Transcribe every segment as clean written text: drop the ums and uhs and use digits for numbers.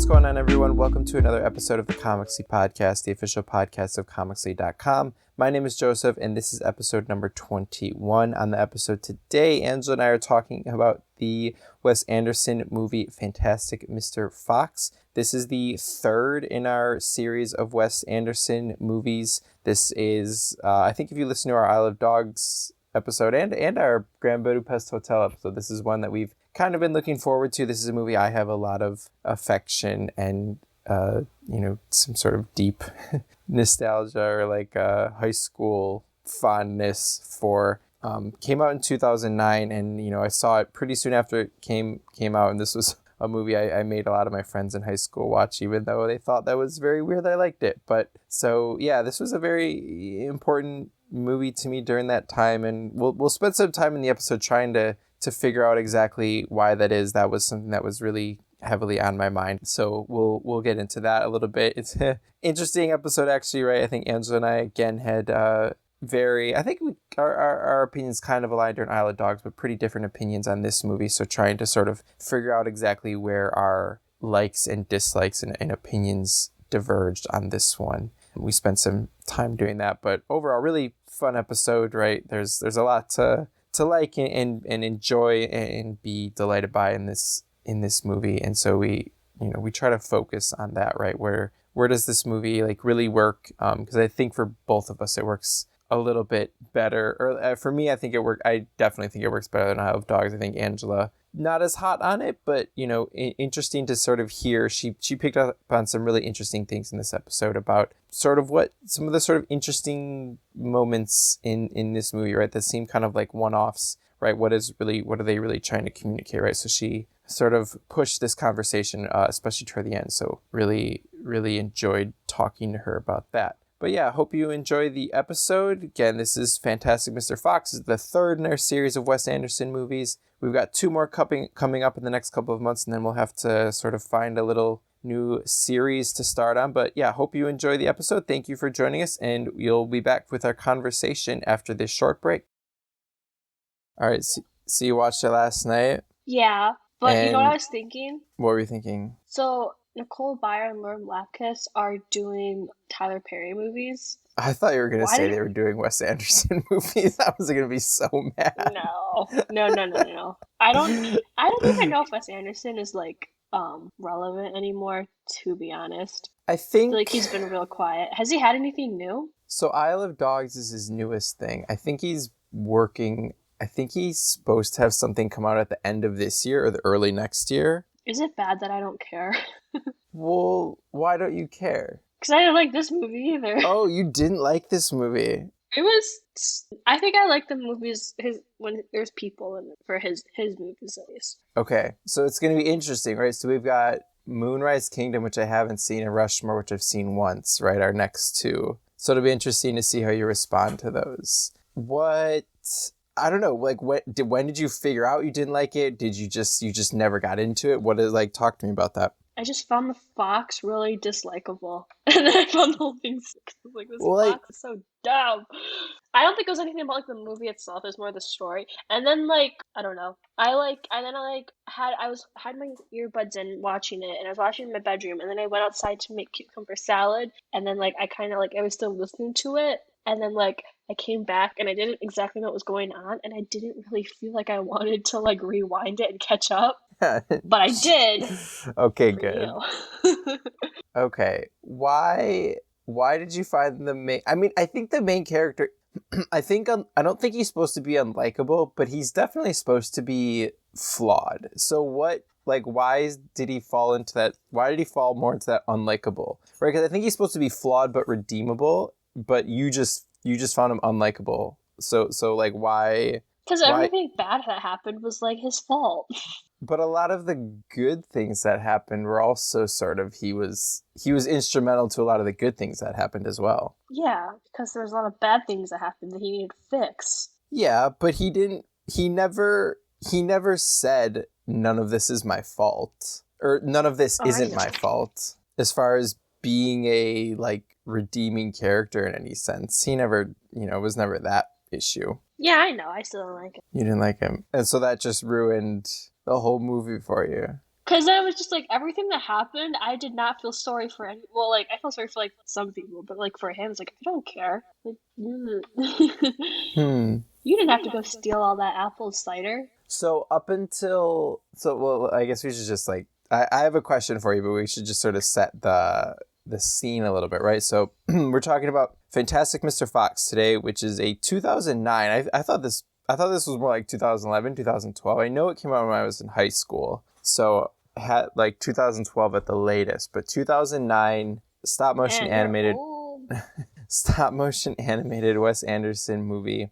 What's going on, everyone? Welcome to another episode of the Comicsly Podcast, the official podcast of Comicsly.com. My name is Joseph, and this is episode number 21. On the episode today, Angela and I are talking about the Wes Anderson movie, Fantastic Mr. Fox. This is the third in our series of Wes Anderson movies. This is, I think if you listen to our Isle of Dogs episode and our Grand Budapest Hotel episode, this is one that we've kind of been looking forward to. This is a movie I have a lot of affection and some sort of deep nostalgia or like high school fondness for. Came out in 2009, and I saw it pretty soon after it came out, and this was a movie I made a lot of my friends in high school watch, even though they thought that was very weird that I liked it. But so yeah, this was a very important movie to me during that time, and we'll spend some time in the episode trying to figure out exactly why that is. That was something that was really heavily on my mind. So we'll get into that a little bit. It's an interesting episode, actually, right? I think Angela and I again had I think our opinions kind of aligned during Isle of Dogs, but pretty different opinions on this movie. So trying to sort of figure out exactly where our likes and dislikes and opinions diverged on this one. We spent some time doing that, but overall, really fun episode, right? There's a lot to like and enjoy and be delighted by in this movie, and so we try to focus on that, right? Where does this movie like really work? Because I think for both of us it works a little bit better, or for me, I definitely think it works better than Isle of Dogs. I think Angela not as hot on it, but interesting to sort of hear. She picked up on some really interesting things in this episode about sort of what some of the sort of interesting moments in this movie, right, that seem kind of like one-offs, right? What are they really trying to communicate, right? So she sort of pushed this conversation, especially toward the end. So really, really enjoyed talking to her about that. But yeah, I hope you enjoy the episode. Again, this is Fantastic Mr. Fox. It's the third in our series of Wes Anderson movies. We've got two more coming up in the next couple of months, and then we'll have to sort of find a little new series to start on. But yeah, hope you enjoy the episode. Thank you for joining us, and you'll be back with our conversation after this short break. All right, so you watched it last night? Yeah, but you know what I was thinking? What were you thinking? So Nicole Byer and Lauren Lapkus are doing Tyler Perry movies. I thought you were going to say they were doing Wes Anderson movies. I was going to be so mad. No. I don't even know if Wes Anderson is like relevant anymore, to be honest. I feel like he's been real quiet. Has he had anything new? So Isle of Dogs is his newest thing. I think he's supposed to have something come out at the end of this year or the early next year. Is it bad that I don't care? Well, why don't you care? Because I didn't like this movie either. Oh, you didn't like this movie? I think I like the movies when there's people in it, for his movies at least. Okay, so it's going to be interesting, right? So we've got Moonrise Kingdom, which I haven't seen, and Rushmore, which I've seen once, right? Our next two. So it'll be interesting to see how you respond to those. I don't know, like when did you figure out you didn't like it? Did you just never got into it? What is, like, talk to me about that. I just found the fox really dislikable. And then I found the whole thing like, this fox is so dumb. I don't think it was anything about like the movie itself, it was more the story. And then like, I don't know. I had my earbuds in watching it, and I was watching it in my bedroom, and then I went outside to make cucumber salad, and then like I was still listening to it, and then like I came back and I didn't exactly know what was going on, and I didn't really feel like I wanted to like rewind it and catch up. But I did. Okay, good. Okay. Why did you find the main... I mean, I think the main character... I don't think he's supposed to be unlikable, but he's definitely supposed to be flawed. So why did he fall into that... Why did he fall more into that unlikable? Right? Because I think he's supposed to be flawed but redeemable, but you just found him unlikable. So like, why... Because everything bad that happened was like his fault. But a lot of the good things that happened were also sort of, he was instrumental to a lot of the good things that happened as well. Yeah, because there's a lot of bad things that happened that he needed to fix. Yeah, but he never said none of this is my fault, or none of this isn't my fault, as far as being a like redeeming character in any sense. He never, was never that issue. Yeah, I know. I still don't like him. You didn't like him. And so that just ruined the whole movie for you. Because I was just like, everything that happened, I did not feel sorry for any. Well, like, I feel sorry for, like, some people, but, like, for him, it's like, I don't care. Like, Hmm. you didn't have to go steal all that apple cider. So well, I guess we should just like I have a question for you, but we should just sort of set the scene a little bit, right? So we're talking about Fantastic Mr. Fox today, which is a 2009. I thought this was more like 2011, 2012. I know it came out when I was in high school, so had like 2012 at the latest, but 2009 Man, you're old. stop motion animated Wes Anderson movie.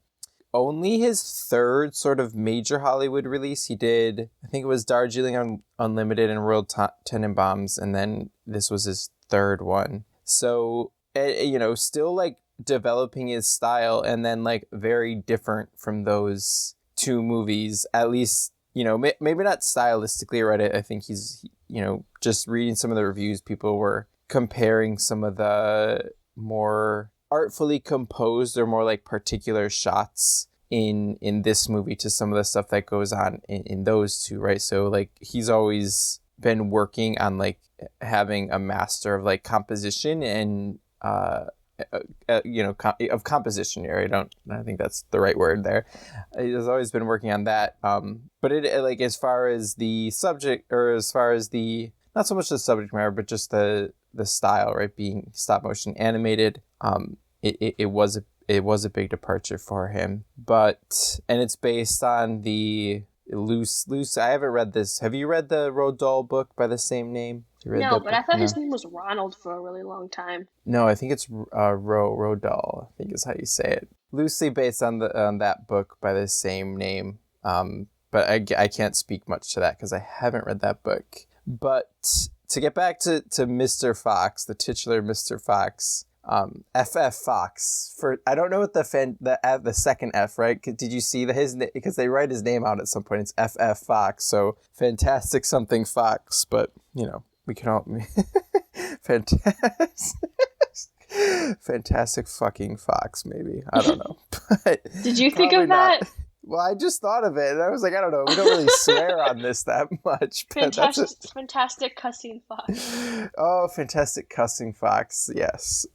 Only his third sort of major Hollywood release. He did, I think it was Darjeeling Unlimited and Royal Tenenbaums, and then this was his third one. So, still like developing his style, and then like very different from those two movies, at least, maybe not stylistically, right? I think he's, just reading some of the reviews, people were comparing some of the more artfully composed or more like particular shots in this movie to some of the stuff that goes on in those two, right? So like he's always been working on like having a master of like composition and of composition here. I think that's the right word there. He's always been working on that, but it like as far as the subject, or as far as the, not so much the subject matter, but just the style, right, being stop motion animated, it was a big departure for him. And it's based on the loose. I haven't read this. Have you read the Roald Dahl book by the same name? No, but I thought his name was Ronald for a really long time. No, I think it's Roald Dahl, I think is how you say it. Loosely based on that book by the same name. But I can't speak much to that because I haven't read that book. But to get back to Mr. Fox, the titular Mr. Fox, FF Fox, for I don't know what the second F, right? Did you see because they write his name out at some point? It's FF Fox, so Fantastic something Fox, but we can all fantastic fucking Fox, maybe, I don't know. But did you think of that? Not. Well, I just thought of it, and I was like, I don't know. We don't really swear on this that much. But fantastic cussing Fox. Oh, fantastic cussing Fox, yes.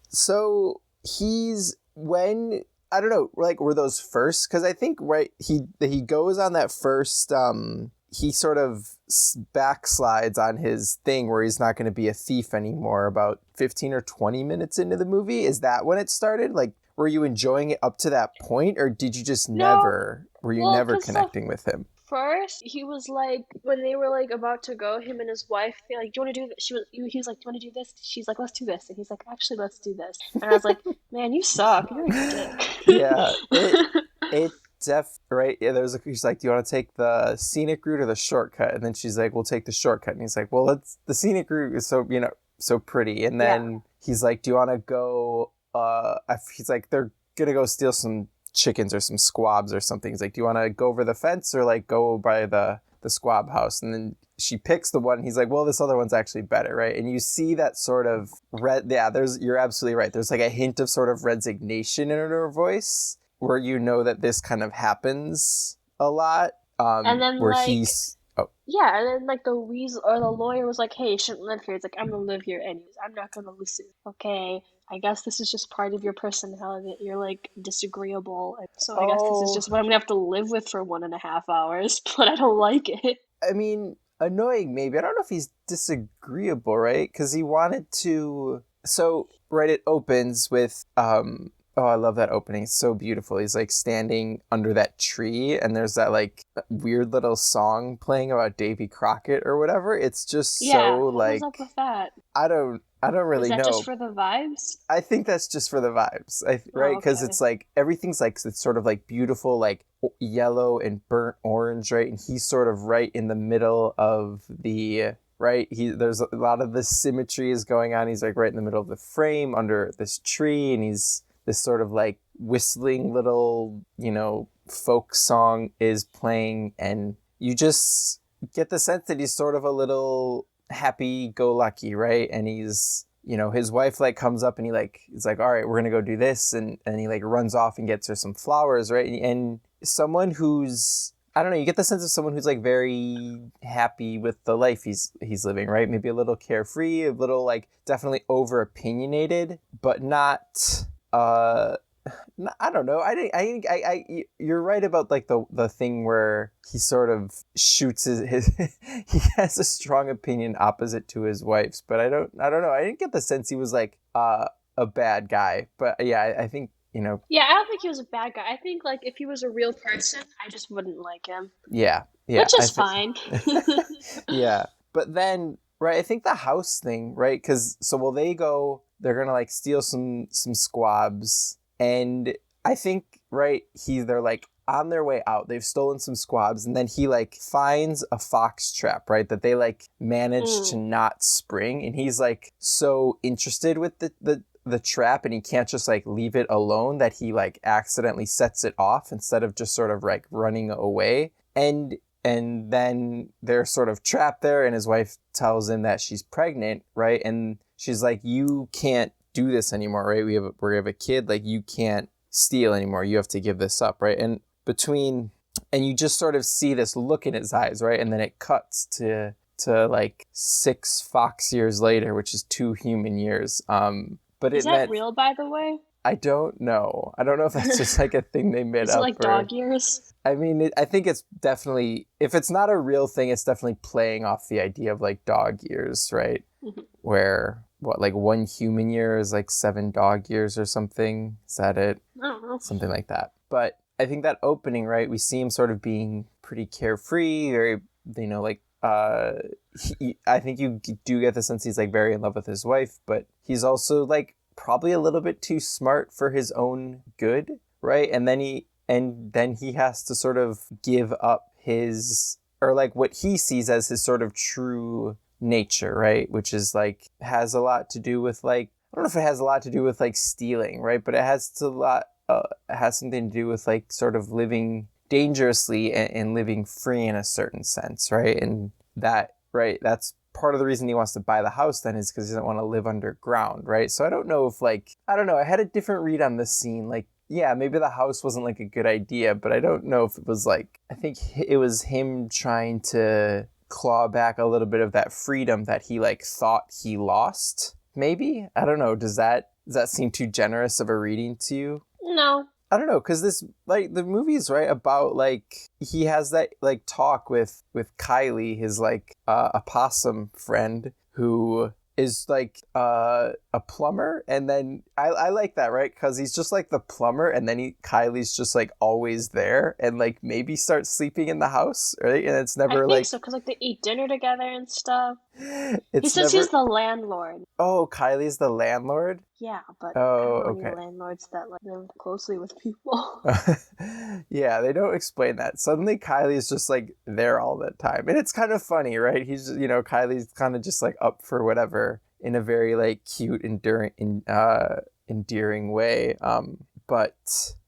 So I don't know, like, were those first? Because I think, right, he goes on that first, he sort of backslides on his thing where he's not going to be a thief anymore about 15 or 20 minutes into the movie. Is that when it started? Like, were you enjoying it up to that point, or did you just never connecting with him? First, he was like, when they were like about to go, him and his wife, they're like, do you want to do this? He was like, do you want to do this? She's like, let's do this. And he's like, actually, let's do this. And I was like, man, you suck. You're a dick. Yeah, it right? Yeah, he's like, do you want to take the scenic route or the shortcut? And then she's like, we'll take the shortcut. And he's like, well, the scenic route is so pretty. And then he's like, do you want to go, he's like, they're going to go steal some chickens or some squabs or something. He's like, do you want to go over the fence or like go by the squab house? And then she picks the one. He's like, well, this other one's actually better, right? And you see that sort of you're absolutely right. There's like a hint of sort of resignation in her voice, where that this kind of happens a lot. And then where like, he's yeah, and then like the weasel or the lawyer was like, hey, you shouldn't live here. It's like, I'm gonna live here anyways. I'm not gonna listen. Okay, I guess this is just part of your personality that you're like disagreeable, and so I guess this is just what I'm gonna have to live with for 1.5 hours. But I don't like it. I mean, annoying maybe. I don't know if he's disagreeable, right? Because he wanted to. So right, it opens with oh, I love that opening. It's so beautiful. He's like standing under that tree, and there's that like weird little song playing about Davy Crockett or whatever. It's just so like. What's up with that? I don't really know. Is that just for the vibes? I think that's just for the vibes, right? Because it's like everything's like it's sort of like beautiful, like yellow and burnt orange, right? And he's sort of right in the middle of the. Right, there's a lot of this symmetry is going on. He's like right in the middle of the frame under this tree, and he's. This sort of like whistling little, folk song is playing, and you just get the sense that he's sort of a little happy-go-lucky, right? And he's, his wife like comes up and he's like, all right, we're gonna go do this, and he like runs off and gets her some flowers, right? And someone who's I don't know, you get the sense of someone who's like very happy with the life he's living, right? Maybe a little carefree, a little like definitely over opinionated, but not I don't know. You're right about like the thing where he sort of shoots his he has a strong opinion opposite to his wife's, but I don't know. I didn't get the sense he was like a bad guy, but yeah, I think, you know, Yeah, I don't think he was a bad guy. I think like if he was a real person, I just wouldn't like him, yeah, which I is think fine. yeah. But then, right, I think the house thing, right? Because so will they go? They're gonna like steal some squabs, and I think right, they're like on their way out. They've stolen some squabs, and then he like finds a fox trap, right? That they like managed to Mm. not spring, and he's like so interested with the trap, and he can't just like leave it alone that he like accidentally sets it off instead of just sort of like running away. And and then they're sort of trapped there, and his wife tells him that she's pregnant, right? And she's like, you can't do this anymore, right? We have a kid, like you can't steal anymore, you have to give this up, right? And you just sort of see this look in his eyes, right? And then it cuts to like 6 fox years later, which is 2 human years. But Is it that meant, real, by the way? I don't know. I don't know if that's just like a thing they made Is it up, like or dog years? I mean, I think it's definitely, if it's not a real thing, it's definitely playing off the idea of like dog years, right? Mhm. Where, what, like 1 human year is like 7 dog years or something? Is that it? I don't know. Something like that. But I think that opening, right, we see him sort of being pretty carefree, very, you know, like, I think you do get the sense he's like very in love with his wife, but he's also like probably a little bit too smart for his own good, right? And then he has to sort of give up his, or like what he sees as his sort of true nature, right? Which is like, has a lot to do with like, I don't know if it has a lot to do with like stealing, right? But it has something to do with like sort of living dangerously and living free in a certain sense, right? And that, right, that's part of the reason he wants to buy the house then, is because he doesn't want to live underground, right? So I don't know if like, I don't know, I had a different read on this scene. Like, yeah, maybe the house wasn't like a good idea, but I don't know if it was like, I think it was him trying to claw back a little bit of that freedom that he like thought he lost. Maybe, I don't know. Does that seem too generous of a reading to you? No. I don't know, because this, like, the movie's right about like he has that like talk with Kylie, his like opossum friend, who is like a plumber, and then I like that, right? Because he's just like the plumber, and then Kylie's just like always there, and like maybe starts sleeping in the house, right? And it's I never think like so, because like they eat dinner together and stuff. He it's says he's never. the landlord. Oh, Kylie's the landlord. Yeah, but I don't Oh, know any okay. landlords that like live closely with people. Yeah, they don't explain that. Suddenly Kylie's just like there all the time. And it's kind of funny, right? He's just, Kylie's kind of just like up for whatever in a very like cute, endearing way. But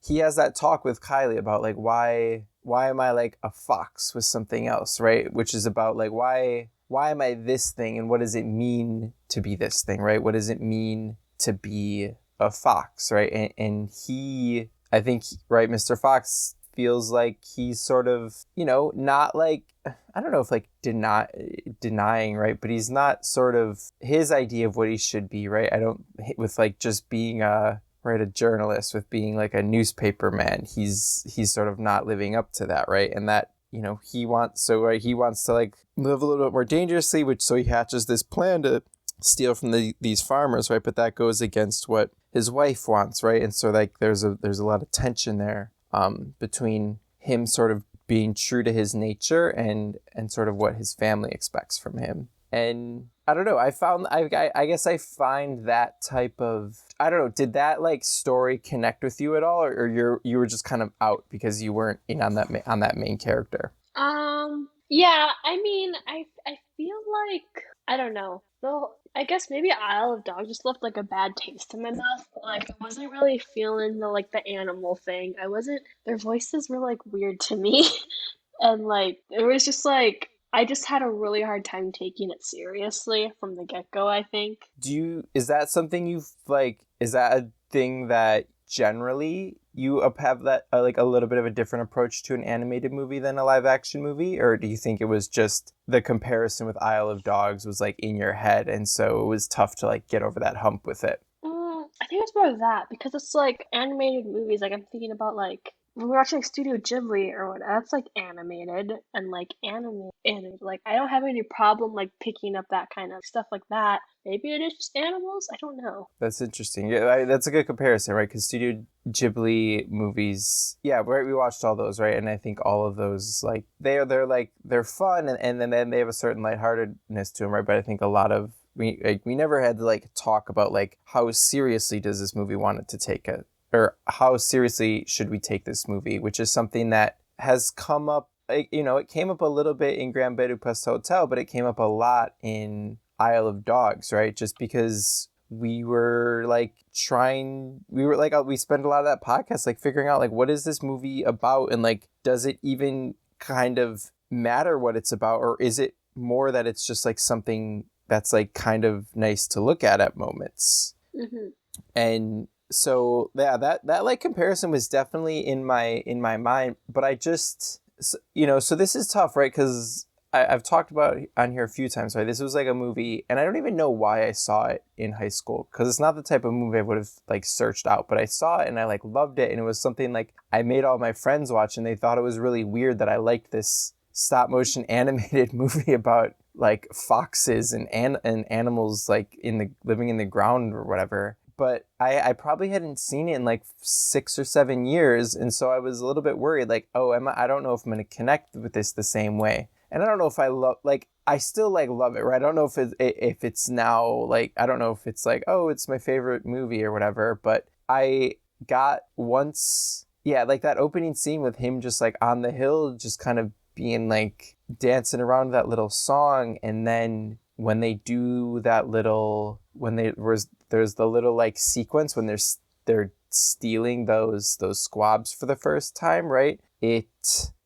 he has that talk with Kylie about like why am I like a fox with something else, right? Which is about like why am I this thing, and what does it mean to be this thing, right? What does it mean to be a fox, right? And he, I think, right, Mr. Fox feels like he's sort of, not like, I don't know if like denying, right? But he's not sort of his idea of what he should be, right? I don't, with like just being a journalist, with being like a newspaper man, he's sort of not living up to that, right? And that, he wants to like live a little bit more dangerously, so he hatches this plan to steal from these farmers, right? But that goes against what his wife wants, right? And so like there's a lot of tension there between him sort of being true to his nature and sort of what his family expects from him. And I don't know, I guess I find that type of, I don't know, did that like story connect with you at all, or you were just kind of out because you weren't in on that main character? Yeah, I mean, I feel like I don't know. Though I guess maybe Isle of Dogs just left like a bad taste in my mouth. Like I wasn't really feeling the animal thing. I wasn't. Their voices were like weird to me, and like it was just like I just had a really hard time taking it seriously from the get-go, I think. Is that something you've like, is that a thing that generally you have that like a little bit of a different approach to an animated movie than a live action movie, or do you think it was just the comparison with Isle of Dogs was like in your head and so it was tough to like get over that hump with it? I think it's more of that because it's like animated movies. Like I'm thinking about like when we're watching like Studio Ghibli or what. That's like animated and like animated. Like I don't have any problem like picking up that kind of stuff like that. Maybe it is just animals. I don't know. That's interesting. Yeah, that's a good comparison, right? Because Studio Ghibli movies, yeah, right. We watched all those, right? And I think all of those, like, they're fun, and then they have a certain lightheartedness to them, right? But I think a lot of we never had to like talk about like how seriously does this movie want it to take it, or how seriously should we take this movie, which is something that has come up. Like, it came up a little bit in Grand Budapest Hotel, but it came up a lot in Isle of Dogs, right? Just because we were like we spent a lot of that podcast like figuring out like what is this movie about, and like does it even kind of matter what it's about, or is it more that it's just like something that's like kind of nice to look at moments. Mm-hmm. And so yeah, that like comparison was definitely in my mind, but I just so this is tough, right? Because I've talked about on here a few times, right? This was like a movie, and I don't even know why I saw it in high school, because it's not the type of movie I would have like searched out, but I saw it and I like loved it, and it was something like I made all my friends watch, and they thought it was really weird that I liked this stop motion animated movie about like foxes and animals like living in the ground or whatever. But I probably hadn't seen it in like 6 or 7 years, and so I was a little bit worried, like, oh, I don't know if I'm going to connect with this the same way. And I don't know if I still like love it, right? I don't know if it's now like, I don't know if it's like, oh, it's my favorite movie or whatever, but I got once, yeah, like that opening scene with him just like on the hill, just kind of being like dancing around that little song. And then when they do that little, there's the little like sequence when they're stealing those squabs for the first time, right? It,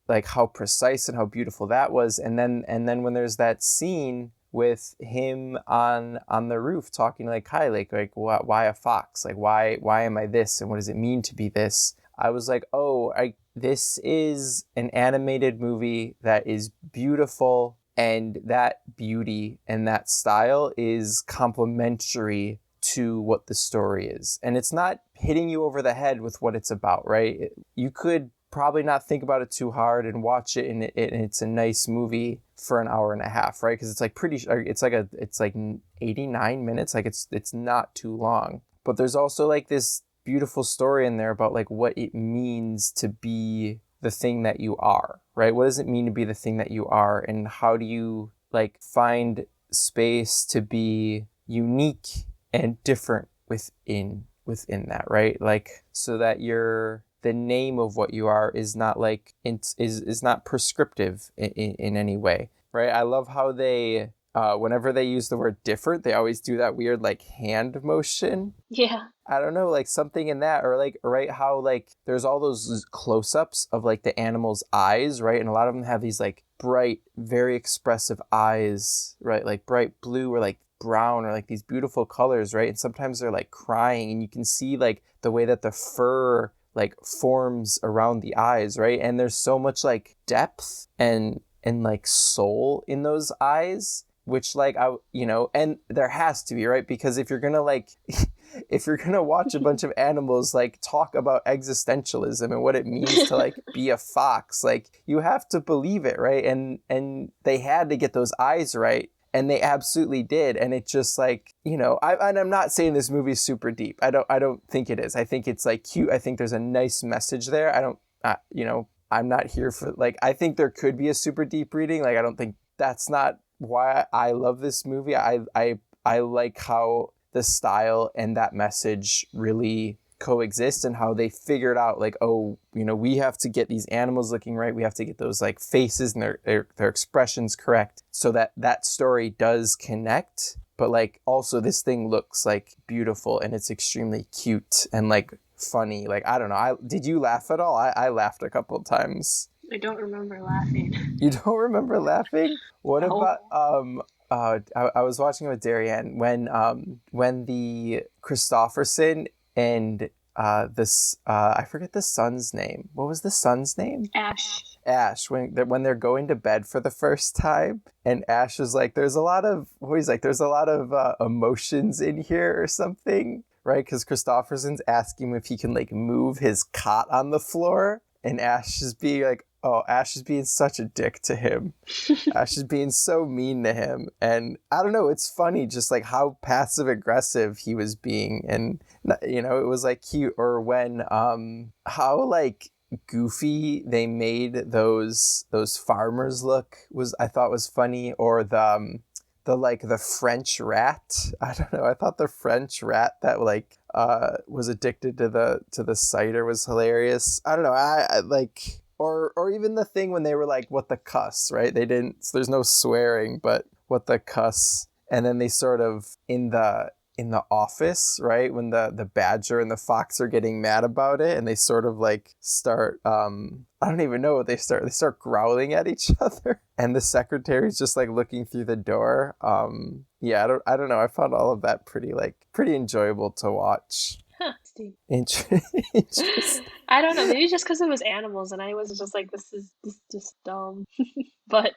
like how precise and how beautiful that was, and then when there's that scene with him on the roof talking like, hi, like why a fox, like why am I this, and what does it mean to be this? I was like, oh, this is an animated movie that is beautiful, and that beauty and that style is complementary to what the story is, and it's not hitting you over the head with what it's about, right? You could probably not think about it too hard and watch it, and it's a nice movie for an hour and a half, right? Because it's like it's like 89 minutes, like it's not too long. But there's also like this beautiful story in there about like what it means to be the thing that you are, right? What does it mean to be the thing that you are, and how do you like find space to be unique and different within that, right? Like so that the name of what you are is not like is not prescriptive in any way, right? I love how they whenever they use the word different, they always do that weird like hand motion. Yeah. I don't know, like something in that, or like, right, how like there's all those close-ups of like the animal's eyes, right? And a lot of them have these like bright, very expressive eyes, right? Like bright blue or like brown or like these beautiful colors, right? And sometimes they're like crying, and you can see like the way that the fur like forms around the eyes, right? And there's so much like depth and like soul in those eyes, which like and there has to be, right? Because if you're gonna like if you're gonna watch a bunch of animals like talk about existentialism and what it means to like be a fox, like you have to believe it, right? And they had to get those eyes right, and they absolutely did. And it just like, I'm not saying this movie's super deep. I don't think it is. I think it's like cute. I think there's a nice message there. I'm not here for like, I think there could be a super deep reading. Like, I don't think that's not why I love this movie. I like how the style and that message really coexist, and how they figured out like, oh, we have to get these animals looking right, we have to get those like faces and their expressions correct, so that story does connect, but like also this thing looks like beautiful, and it's extremely cute and like funny. Like, I don't know, did you laugh at all? I laughed a couple of times. I don't remember laughing. You don't remember laughing? What No. about I was watching it with Darianne when the Christopherson and this I forget the son's name. What was the son's name? Ash. Ash, when they're going to bed for the first time, and Ash is like, there's a lot of emotions in here or something, right? Because Christopherson's asking him if he can like move his cot on the floor, and Ash is being like, oh, Ash is being such a dick to him. Ash is being so mean to him, and I don't know, it's funny just like how passive aggressive he was being, and it was like cute. Or when how like goofy they made those farmers look I thought was funny. Or the French rat. I don't know. I thought the French rat that like was addicted to the cider was hilarious. I don't know. I like. Or even the thing when they were like, what the cuss, right? They didn't, so there's no swearing, but what the cuss. And then they sort of, in the office, right? When the badger and the fox are getting mad about it, and they sort of like start, I don't even know what they start growling at each other. And the secretary's just like looking through the door. Yeah, I don't know. I found all of that pretty enjoyable to watch. Huh. Interesting. I don't know. Maybe just because it was animals, and I was just like, this is just dumb. But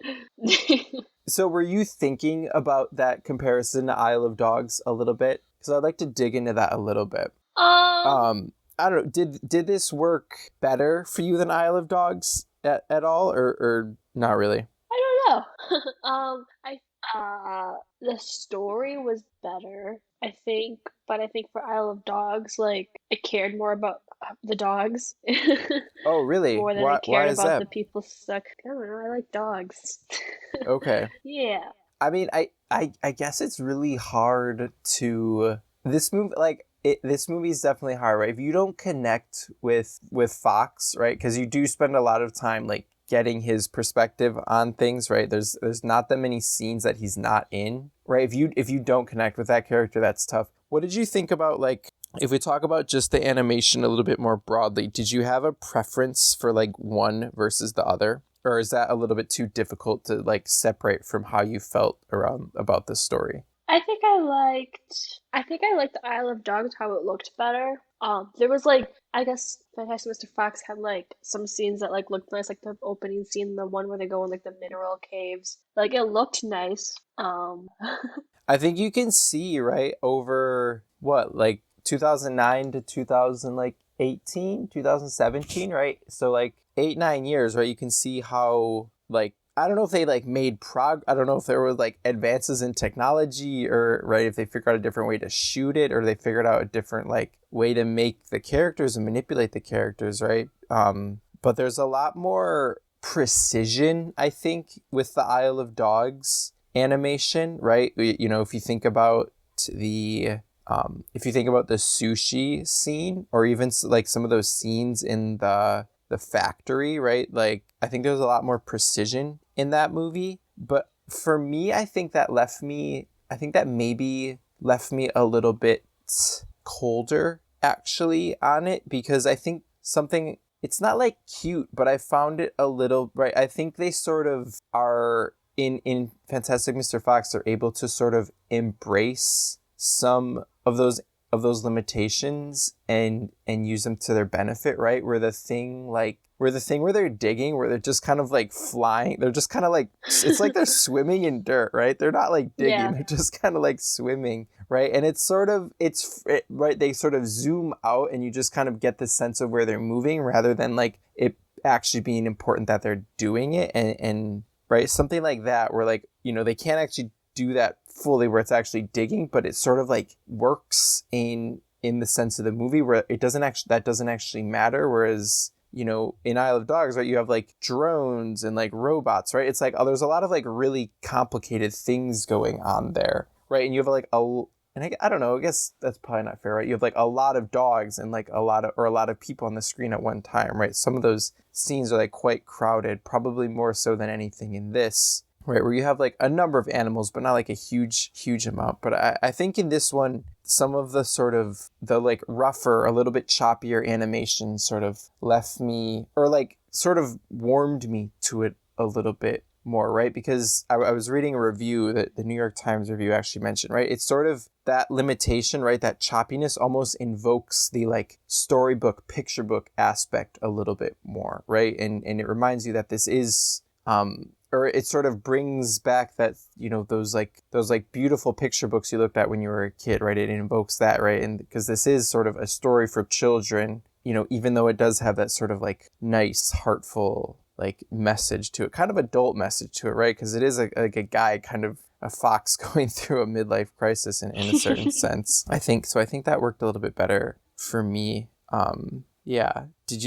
so, were you thinking about that comparison to Isle of Dogs a little bit? Because I'd like to dig into that a little bit. I don't know. Did this work better for you than Isle of Dogs at all, or not really? I don't know. The story was better, I think, but I think for Isle of Dogs, like I cared more about the dogs Oh, really? more than I Why cared is about that? the people stuck. I don't know. I like dogs. Okay. Yeah. I mean, I guess it's really hard to this movie. Like this movie is definitely hard, right? If you don't connect with Fox, right? Because you do spend a lot of time like getting his perspective on things, right? There's not that many scenes that he's not in, right? If you don't connect with that character, that's tough. What did you think about, like, if we talk about just the animation a little bit more broadly, did you have a preference for like one versus the other? Or is that a little bit too difficult to like separate from how you felt around about the story? I think I liked the Isle of Dogs, how it looked better. There was like, I guess Fantastic Mr. Fox had like some scenes that like looked nice, like the opening scene, the one where they go in like the mineral caves. Like it looked nice. I think you can see, right, over what, like 2009 to 2000, like 18, 2017, right? So like 8, 9 years, right? You can see how, like, I don't know if they like made I don't know if there were like advances in technology, or right, if they figured out a different way to shoot it, or they figured out a different like way to make the characters and manipulate the characters, right? But there's a lot more precision, I think, with the Isle of Dogs animation, right? If you think about the sushi scene, or even like some of those scenes in the factory, right? Like I think there's a lot more precision in that movie. But for me, I think that maybe left me a little bit colder actually on it, because I think something, it's not like cute, but I found it a little, right? I think they sort of are in Fantastic Mr. Fox, they're able to sort of embrace some of those limitations and use them to their benefit, right? Where the thing where they're digging, where they're just kind of like flying, they're just kind of like, it's like they're swimming in dirt, right? They're not like digging, Yeah. they're just kind of like swimming, right? And it's right, they sort of zoom out and you just kind of get the sense of where they're moving, rather than like it actually being important that they're doing it, and right, something like that, where like, they can't actually do that fully where it's actually digging, but it sort of like works in the sense of the movie where that doesn't actually matter. Whereas, in Isle of Dogs, right, you have like drones and like robots, right? It's like, there's a lot of like really complicated things going on there, right? And you have like I don't know, I guess that's probably not fair, right? You have like a lot of dogs and like a lot of people on the screen at one time, right? Some of those scenes are like quite crowded, probably more so than anything in this, right? Where you have like a number of animals, but not like a huge amount. But I think in this one, some of the sort of the like rougher, a little bit choppier animation sort of left me, or like sort of warmed me to it a little bit more, right? Because I was reading a review that the New York Times review actually mentioned, right? It's sort of that limitation, right, that choppiness almost invokes the like storybook, picture book aspect a little bit more, right? And it reminds you that this is or it sort of brings back that, you know, those beautiful picture books you looked at when you were a kid, right? It invokes that, right? And because this is sort of a story for children, you know, even though it does have that sort of like nice, heartful like message to it, kind of adult message to it, right? Because it is like a guy, kind of a fox going through a midlife crisis in a certain sense. I think that worked a little bit better for me. Yeah. Does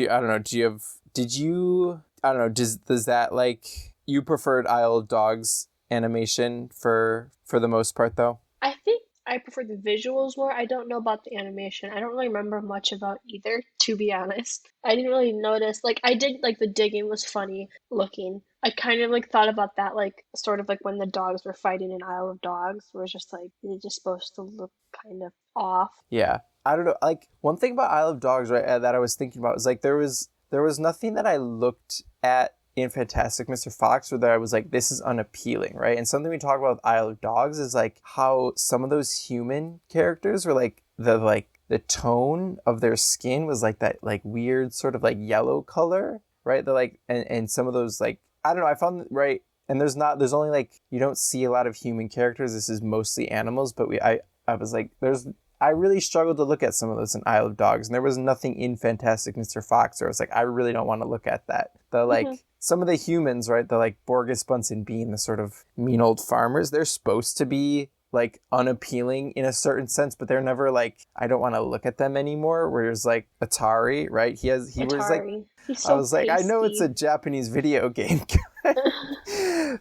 that like, you preferred Isle of Dogs animation for the most part though? I think I prefer the visuals more. I don't know about the animation. I don't really remember much about either, to be honest. I didn't really notice. Like, I did, like, the digging was funny looking. I kind of, like, thought about that, like, sort of like when the dogs were fighting in Isle of Dogs, where it's just, like, they're just supposed to look kind of off. Yeah. I don't know. Like, one thing about Isle of Dogs, right, that I was thinking about was, like, there was nothing that I looked at in Fantastic Mr. Fox where I was like, this is unappealing, right? And something we talk about with Isle of Dogs is like how some of those human characters were like the tone of their skin was like that like weird sort of like yellow color, right? The like and some of those like, I don't know, I found, right, and there's only like, you don't see a lot of human characters. This is mostly animals, but I was like, I really struggled to look at some of those in Isle of Dogs, and there was nothing in Fantastic Mr. Fox where I was like, I really don't want to look at that. The like some of the humans, right? The like Borges, Bunsen, Bean, the sort of mean old farmers, they're supposed to be like unappealing in a certain sense, but they're never like, I don't want to look at them anymore. Whereas like Atari, right? He was like, He's so I was like, I know it's a Japanese video game.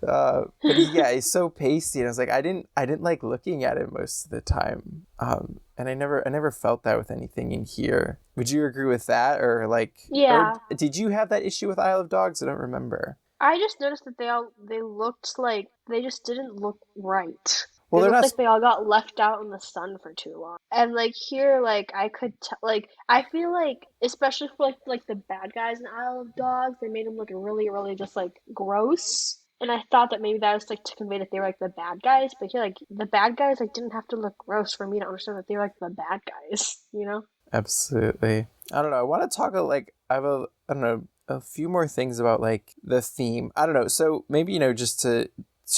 But he's so pasty, and I was like, I didn't like looking at it most of the time. And I never felt that with anything in here. Would you agree with that, or like, Yeah. or did you have that issue with Isle of Dogs? I don't remember. I just noticed that they looked like they just didn't look right. Well, They they're looked not. like they all got left out in the sun for too long. And like here, like I could like I feel like especially for like the bad guys in Isle of Dogs, they made them look really, really just like gross. And I thought that maybe that was like to convey that they were like the bad guys, but here like the bad guys like didn't have to look gross for me to understand that they were like the bad guys, you know? Absolutely. I don't know. I want to talk like I have I don't know, a few more things about like the theme. I don't know. So maybe, you know, just to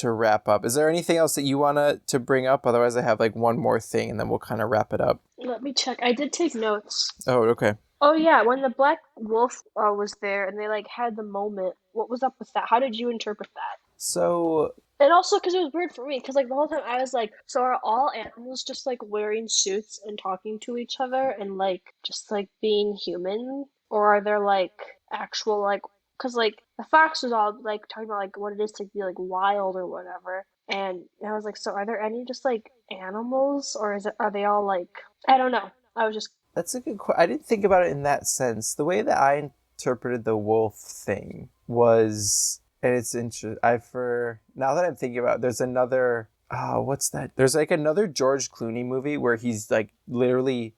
wrap up, is there anything else that you want to bring up? Otherwise, I have like one more thing and then we'll kind of wrap it up. Let me check. I did take notes. Oh, okay. Oh yeah, when the Black Wolf was there and they like had the moment, what was up with that? How did you interpret that? So And also because it was weird for me, because like the whole time I was like, so are all animals just like wearing suits and talking to each other and like just like being human, or are there like actual like, because like the fox was all like talking about like what it is to be like wild or whatever, and I was like, so are there any just like animals, or are they all like, I don't know. I was just that's a good question. I didn't think about it in that sense. The way that I interpreted the wolf thing was, and it's interesting. Now that I'm thinking about it, there's another. What's that? There's like another George Clooney movie where he's like literally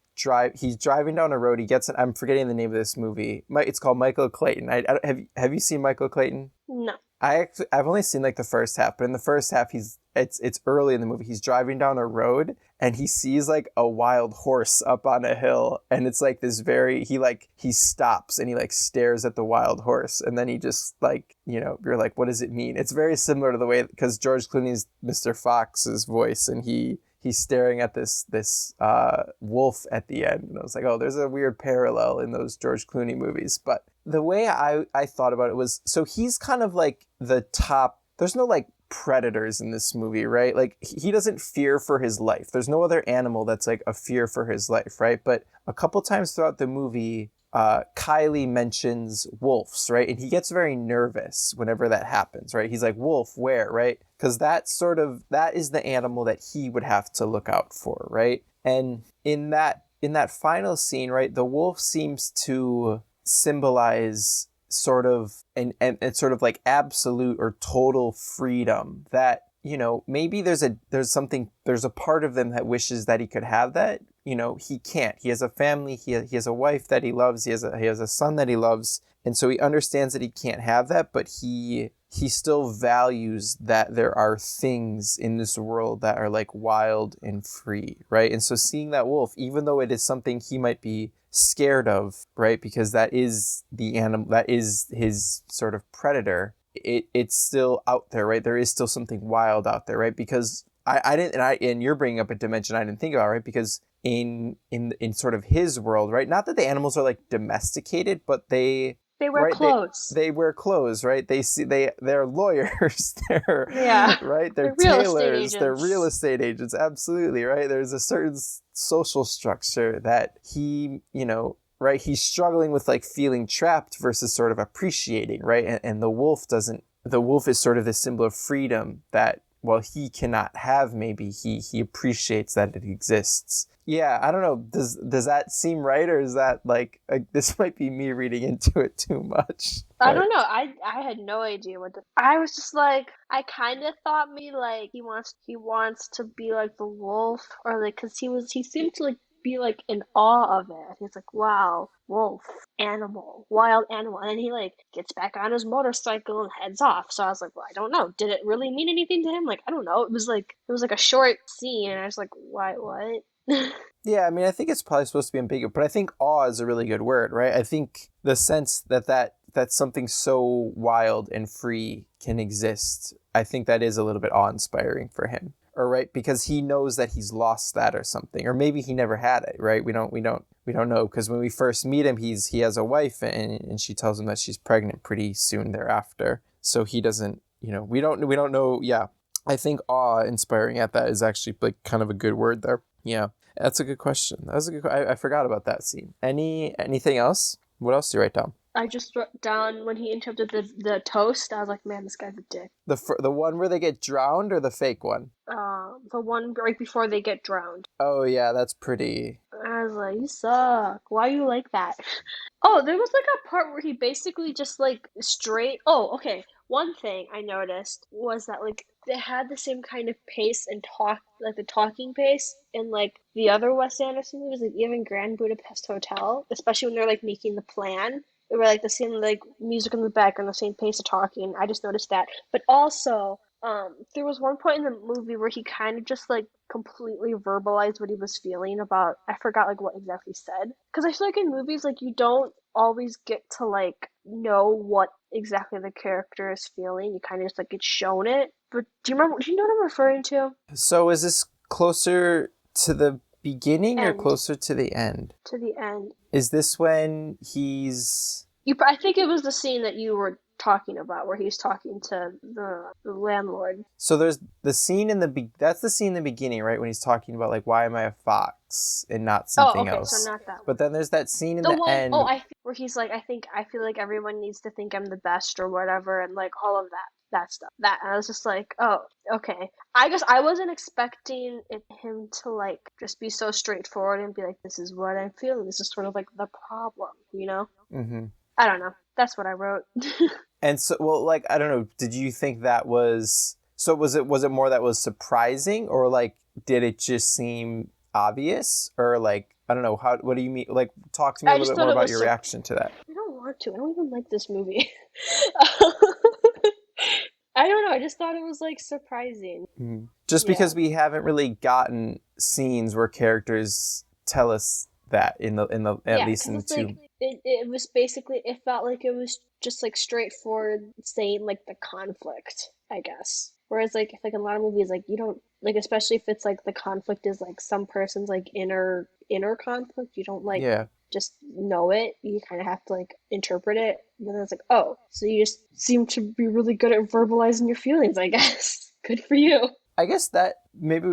he's driving down a road. He gets I'm forgetting the name of this movie. It's called Michael Clayton. Have you seen Michael Clayton? no. I've only seen like the first half, but in the first half it's early in the movie. He's driving down a road and he sees like a wild horse up on a hill, and it's like this he stops and he like stares at the wild horse, and then he just like, you know, you're like, what does it mean? It's very similar to the way, because George Clooney's Mr. Fox's voice, and he's staring at this wolf at the end, and I was like, oh, there's a weird parallel in those George Clooney movies. But the way I thought about it was, so he's kind of like the top. There's no like predators in this movie, right? Like he doesn't fear for his life. There's no other animal that's like a fear for his life, right? But a couple times throughout the movie, Kylie mentions wolves, right? And he gets very nervous whenever that happens, right? He's like, wolf, where, right? Because that is the animal that he would have to look out for, right? And in that final scene, right, the wolf seems to symbolize sort of and sort of like absolute or total freedom, that, you know, maybe there's a part of them that wishes that he could have that. You know, he can't. He has a family, he has a wife that he loves, he has a son that he loves, and so he understands that he can't have that, but he he still values that there are things in this world that are like wild and free, right? And so seeing that wolf, even though it is something he might be scared of, right, because that is the animal, that is his sort of predator, it's still out there, right? There is still something wild out there, right? Because I didn't, and you're bringing up a dimension I didn't think about, right? Because in sort of his world, right? Not that the animals are like domesticated, but they wear clothes. They wear clothes, right? They're lawyers, Yeah. right? They're real estate tailors, agents. they're real estate agents, absolutely, right? There's a certain social structure that he, right? He's struggling with like feeling trapped versus sort of appreciating, right? And the wolf is sort of the symbol of freedom that while he cannot have, maybe he appreciates that it exists. Yeah, I don't know. Does that seem right, or is that like this might be me reading into it too much? I don't know. I had no idea I was just like, I kind of thought maybe like he wants to be like the wolf, or like because he seemed to like be like in awe of it. He's like, wow, wolf, animal, wild animal, and then he like gets back on his motorcycle and heads off. So I was like, well, I don't know. Did it really mean anything to him? Like, I don't know. It was like a short scene, and I was like, why, what? Yeah, I mean, I think it's probably supposed to be ambiguous, but I think awe is a really good word, right? I think the sense that something so wild and free can exist, I think that is a little bit awe-inspiring for him, or right, because he knows that he's lost that or something, or maybe he never had it, right? We don't know, because when we first meet him, he has a wife, and she tells him that she's pregnant pretty soon thereafter, so he doesn't, we don't know. Yeah, I think awe-inspiring at that is actually like kind of a good word there. Yeah. That's a good question. That was a good. I forgot about that scene. Anything else? What else do you write down? I just wrote down when he interrupted the toast. I was like, man, this guy's a dick. The one where they get drowned, or the fake one? The one right before they get drowned. Oh yeah, that's pretty. I was like, you suck. Why are you like that? Oh, there was like a part where he basically just like straight. Oh, okay. One thing I noticed was that like they had the same kind of pace and talk, like the talking pace in like the other Wes Anderson movies, like even Grand Budapest Hotel, especially when they're like making the plan. They were like the same like music in the background, the same pace of talking. I just noticed that. But also, there was one point in the movie where he kind of just like completely verbalized what he was feeling about. I forgot like what exactly he said, because I feel like in movies like you don't always get to like know what exactly the character is feeling. You kind of just like get shown it. But do you know what I'm referring to? So is this closer to the beginning or End. closer to the end? To the end. Is this when he's? I think it was the scene that you were talking about where he's talking to the landlord. So there's the scene that's the scene in the beginning, right, when he's talking about like, why am I a fox and not something else? So not that one. But then there's that scene in the end. Oh, where he's like, I feel like everyone needs to think I'm the best or whatever, and like all of that stuff. That, and I was just like, oh, okay. I guess I wasn't expecting him to like just be so straightforward and be like, this is what I'm feeling. This is sort of like the problem, Mm-hmm. I don't know. That's what I wrote. And so, well, like, I don't know, did you think that was, so was it more that was surprising, or like, did it just seem obvious, or like, I don't know, what do you mean? Like, talk to me a little bit more about your reaction to that. I don't want to. I don't even like this movie. I don't know. I just thought it was like surprising. Mm-hmm. Just because we haven't really gotten scenes where characters tell us that at least in the two. Like, it was basically, it felt like it was just like straightforward saying like the conflict, I guess. Whereas like in a lot of movies, like you don't like, especially if it's like the conflict is like some person's like inner conflict, you don't like just know it. You kind of have to like interpret it. And then it's like, oh, so you just seem to be really good at verbalizing your feelings, I guess. Good for you. I guess that maybe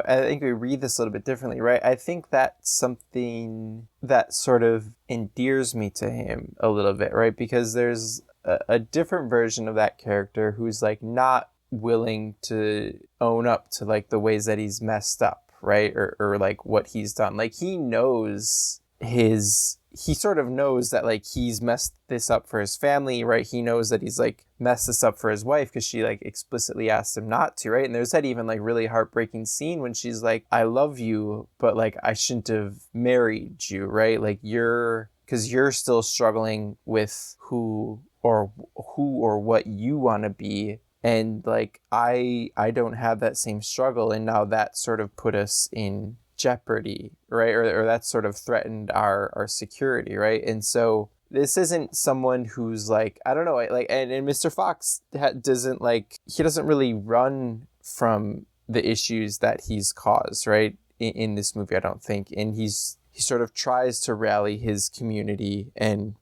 I think we read this a little bit differently, right? I think that's something that sort of endears me to him a little bit, right? Because there's a different version of that character who's like not willing to own up to like the ways that he's messed up, right? Or like what he's done. Like he sort of knows that like he's messed this up for his family, right? He knows that he's like messed this up for his wife because she like explicitly asked him not to, right? And there's that even like really heartbreaking scene when she's like, I love you, but like I shouldn't have married you, right? Like because you're still struggling with who or who or what you want to be. And like, I don't have that same struggle. And now that sort of put us in jeopardy, right? Or that sort of threatened our security, right? And so this isn't someone who's like, I don't know, like, and Mr. Fox doesn't like, he doesn't really run from the issues that he's caused, right? In this movie, I don't think. And he sort of tries to rally his community and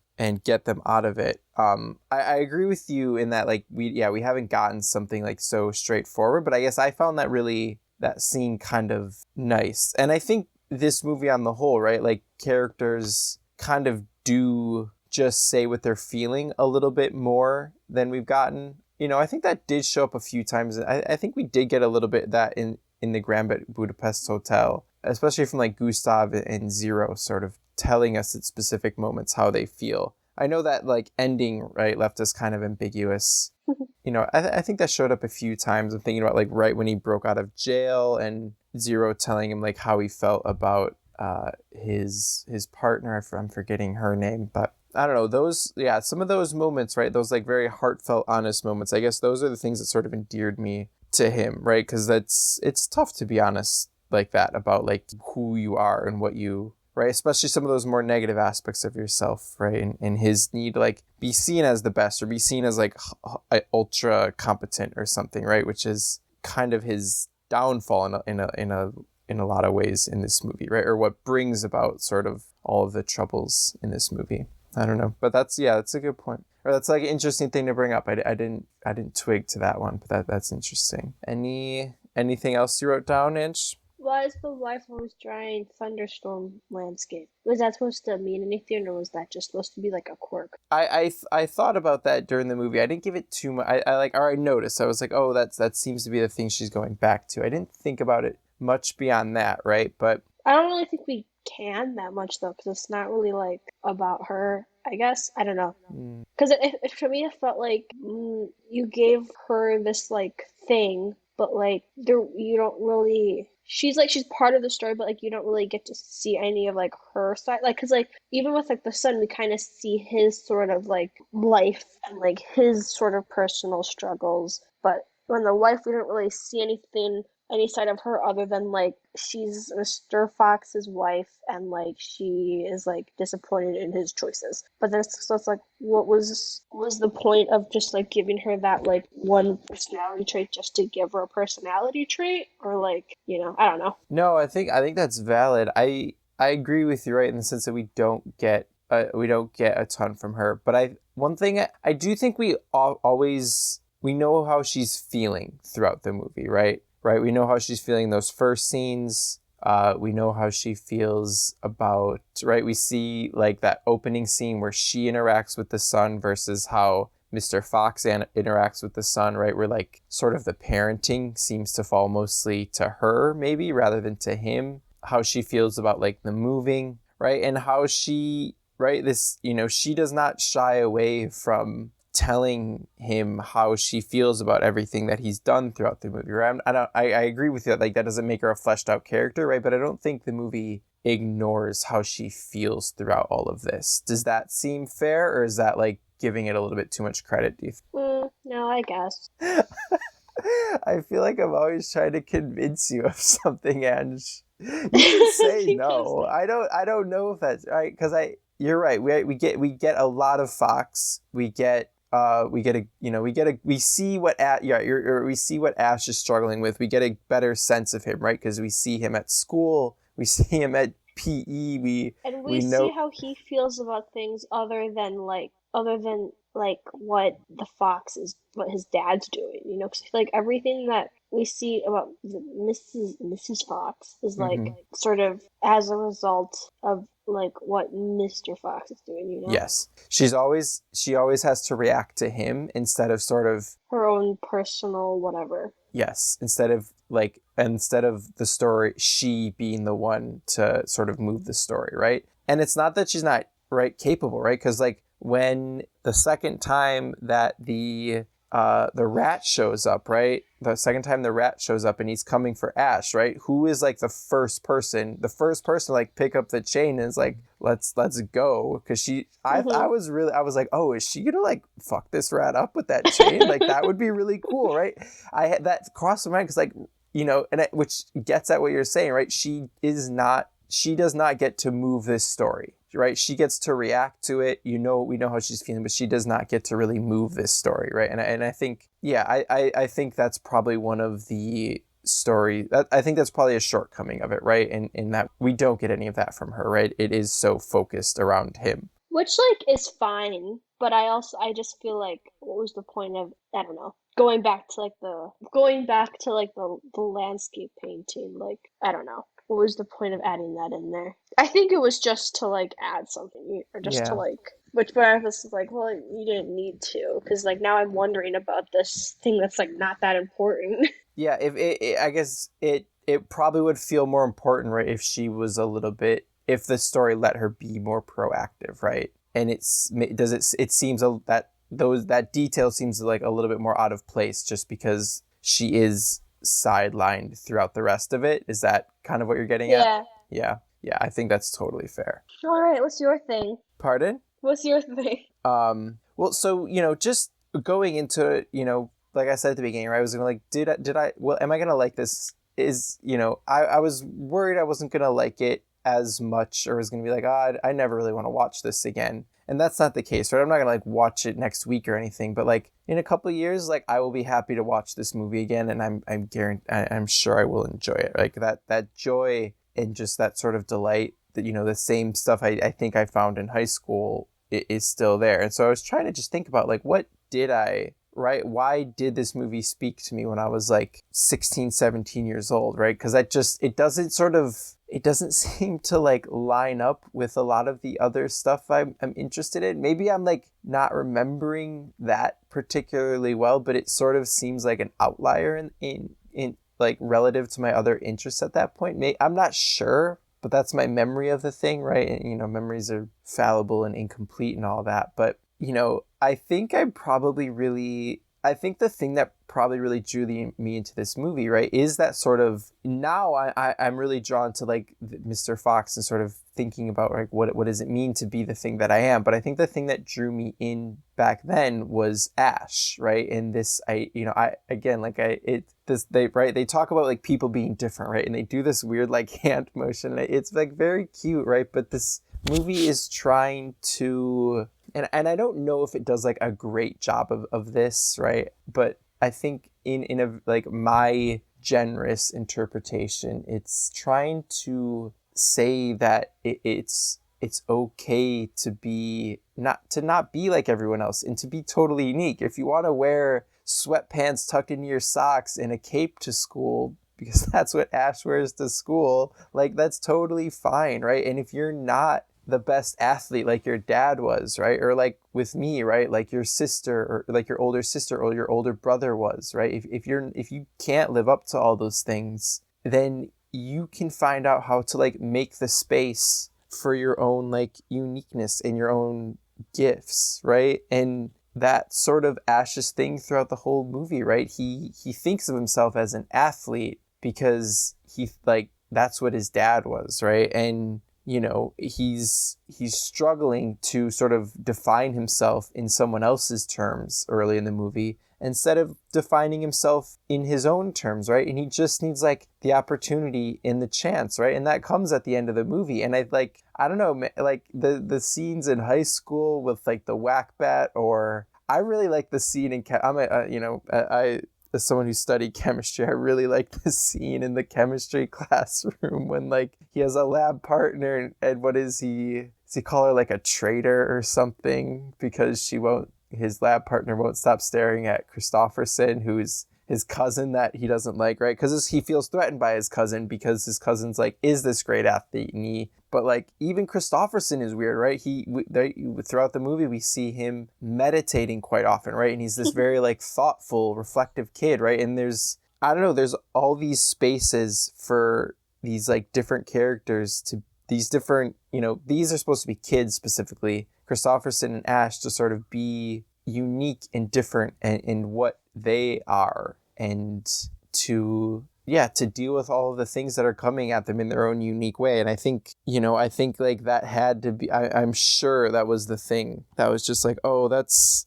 get them out of it. I agree with you in that, like, we haven't gotten something like so straightforward, but I guess I found that scene kind of nice. And I think this movie on the whole, right, like, characters kind of do just say what they're feeling a little bit more than we've gotten. You know, I think that did show up a few times. I think we did get a little bit of that in the Grand Budapest Hotel, especially from like Gustav and Zero sort of telling us at specific moments how they feel. I know that like ending, right, left us kind of ambiguous. You know, I think that showed up a few times. I'm thinking about like right when he broke out of jail and Zero telling him like how he felt about his partner. I'm forgetting her name, but I don't know, those, some of those moments, right, those like very heartfelt, honest moments, I guess those are the things that sort of endeared me to him, right? Because it's tough to be honest like that about like who you are and what you, right? Especially some of those more negative aspects of yourself, right? And his need to like be seen as the best or be seen as like ultra competent or something, right? Which is kind of his downfall in a lot of ways in this movie, right? Or what brings about sort of all of the troubles in this movie. I don't know, but that's a good point. Or that's like an interesting thing to bring up. I didn't twig to that one, but that's interesting. Anything else you wrote down, Inch? Why is the wife always drawing thunderstorm landscape? Was that supposed to mean anything, or was that just supposed to be like a quirk? I thought about that during the movie. I didn't give it too much. I noticed. I was like, oh, that seems to be the thing she's going back to. I didn't think about it much beyond that, right? But I don't really think we can that much though, because it's not really like about her. I guess I don't know. Because for me, it felt like you gave her this like thing, but like you don't really. She's part of the story, but like you don't really get to see any of like her side. Like, because like even with like the son, we kind of see his sort of like life and like his sort of personal struggles. But when the wife, we don't really see any side of her other than like she's Mr. Fox's wife and like she is like disappointed in his choices. But then so it's like, what was the point of just like giving her that like one personality trait just to give her a personality trait? Or like, I don't know. No, I think that's valid. I agree with you, right, in the sense that we don't get a ton from her. But one thing I do think we know how she's feeling throughout the movie, right? Right, we know how she's feeling in those first scenes. We know how she feels about, right? We see like that opening scene where she interacts with the son versus how Mr. Fox interacts with the son, right? Where like sort of the parenting seems to fall mostly to her maybe rather than to him. How she feels about like the moving, right? And how she, right, this, she does not shy away from telling him how she feels about everything that he's done throughout the movie, right? I agree with you that like that doesn't make her a fleshed out character, right? But I don't think the movie ignores how she feels throughout all of this. Does that seem fair, or is that like giving it a little bit too much credit, do you think? No, I guess. I feel like I'm always trying to convince you of something, and you can say no. I don't know if that's right, because you're right. We get a lot of Fox. We see what Ash is struggling with. We get a better sense of him, right? Because we see him at school, we see him at PE, we know see how he feels about things other than what what his dad's doing, because like everything that we see about Mrs. Fox is like sort of as a result of like what Mr. Fox is doing, Yes. She always has to react to him instead of sort of her own personal whatever. Yes, instead of the story, she being the one to sort of move the story, right? And it's not that she's not right capable, right? Because like when the second time that the rat shows up, right? the second time the rat shows up and he's coming for Ash, right? Who is like the first person to like pick up the chain and is like, let's go. Cause I was like, oh, is she gonna like fuck this rat up with that chain? Like that would be really cool, right? I had that cross my mind because like, which gets at what you're saying, right? She does not get to move this story, right? She gets to react to it. We know how she's feeling, but she does not get to really move this story, right? And I think, I think that's probably one of the story that I think that's probably a shortcoming of it, right? In that we don't get any of that from her, right? It is so focused around him. Which like is fine, but I just feel like what was the point of, I don't know, going back to the landscape painting, like I don't know. What was the point of adding that in there? I think it was just to like add something, or just to Yeah. like, which part is like, well, you didn't need to, because like now I'm wondering about this thing that's like not that important. Yeah, I guess it probably would feel more important, right, if she was a little bit, if the story let her be more proactive, right? And it seems that detail seems like a little bit more out of place just because she is sidelined throughout the rest of it. Is that kind of what you're getting at? Yeah. Yeah. Yeah, I think that's totally fair. All right, what's your thing? Pardon? What's your thing? Well, so, just going into, like I said at the beginning, right, I was gonna like, am I gonna like this? I was worried I wasn't gonna like it as much, or was gonna be like, I never really want to watch this again. And that's not the case, right? I'm not gonna like watch it next week or anything, but like in a couple of years, like I will be happy to watch this movie again, and I'm sure I will enjoy it. Like that joy and just that sort of delight that, the same stuff I think I found in high school is still there. And so I was trying to just think about like, what did I, right? Why did this movie speak to me when I was like 16, 17 years old, right? Because it doesn't seem to like line up with a lot of the other stuff I'm interested in. Maybe I'm like not remembering that particularly well, but it sort of seems like an outlier in like relative to my other interests at that point. I'm not sure, but that's my memory of the thing, right? And, memories are fallible and incomplete and all that. But, I think I think the thing that probably really drew me into this movie, right, is that sort of, now I'm really drawn to like Mr. Fox and sort of thinking about like what does it mean to be the thing that I am. But I think the thing that drew me in back then was Ash, right? And this, they talk about like people being different, right? And they do this weird like hand motion. It's like very cute, right? But this movie is trying to, and I don't know if it does like a great job of this, right? But I think in a like my generous interpretation, it's trying to say that it's okay to not be like everyone else and to be totally unique. If you want to wear sweatpants tucked into your socks and a cape to school, because that's what Ash wears to school, like that's totally fine, right? And if you're not the best athlete like your dad was, right? Or like with me, right? Like your sister, or like your older sister or your older brother was, right? If you can't live up to all those things, then you can find out how to like make the space for your own like uniqueness and your own gifts, right? And that sort of Ash's thing throughout the whole movie, right? He thinks of himself as an athlete because that's what his dad was, right? And he's struggling to sort of define himself in someone else's terms early in the movie instead of defining himself in his own terms, right? And he just needs like the opportunity and the chance, right? And that comes at the end of the movie. And I don't know, like the scenes in high school with like the whack bat, or I really like the scene in as someone who studied chemistry, I really like the scene in the chemistry classroom when like he has a lab partner, and what does he call her, like a traitor or something, because his lab partner won't stop staring at Christopherson, who's his cousin that he doesn't like, right? Because he feels threatened by his cousin because his cousin's like, is this great athlete? But like even Christopherson is weird, right? Throughout the movie, we see him meditating quite often, right? And he's this very like thoughtful, reflective kid, right? And there's all these spaces for these like different characters to these different, these are supposed to be kids specifically, Christopherson and Ash, to sort of be unique and different in what they are. and to deal with all of the things that are coming at them in their own unique way. And I think like that had to be, I'm sure that was the thing that was just like, oh, that's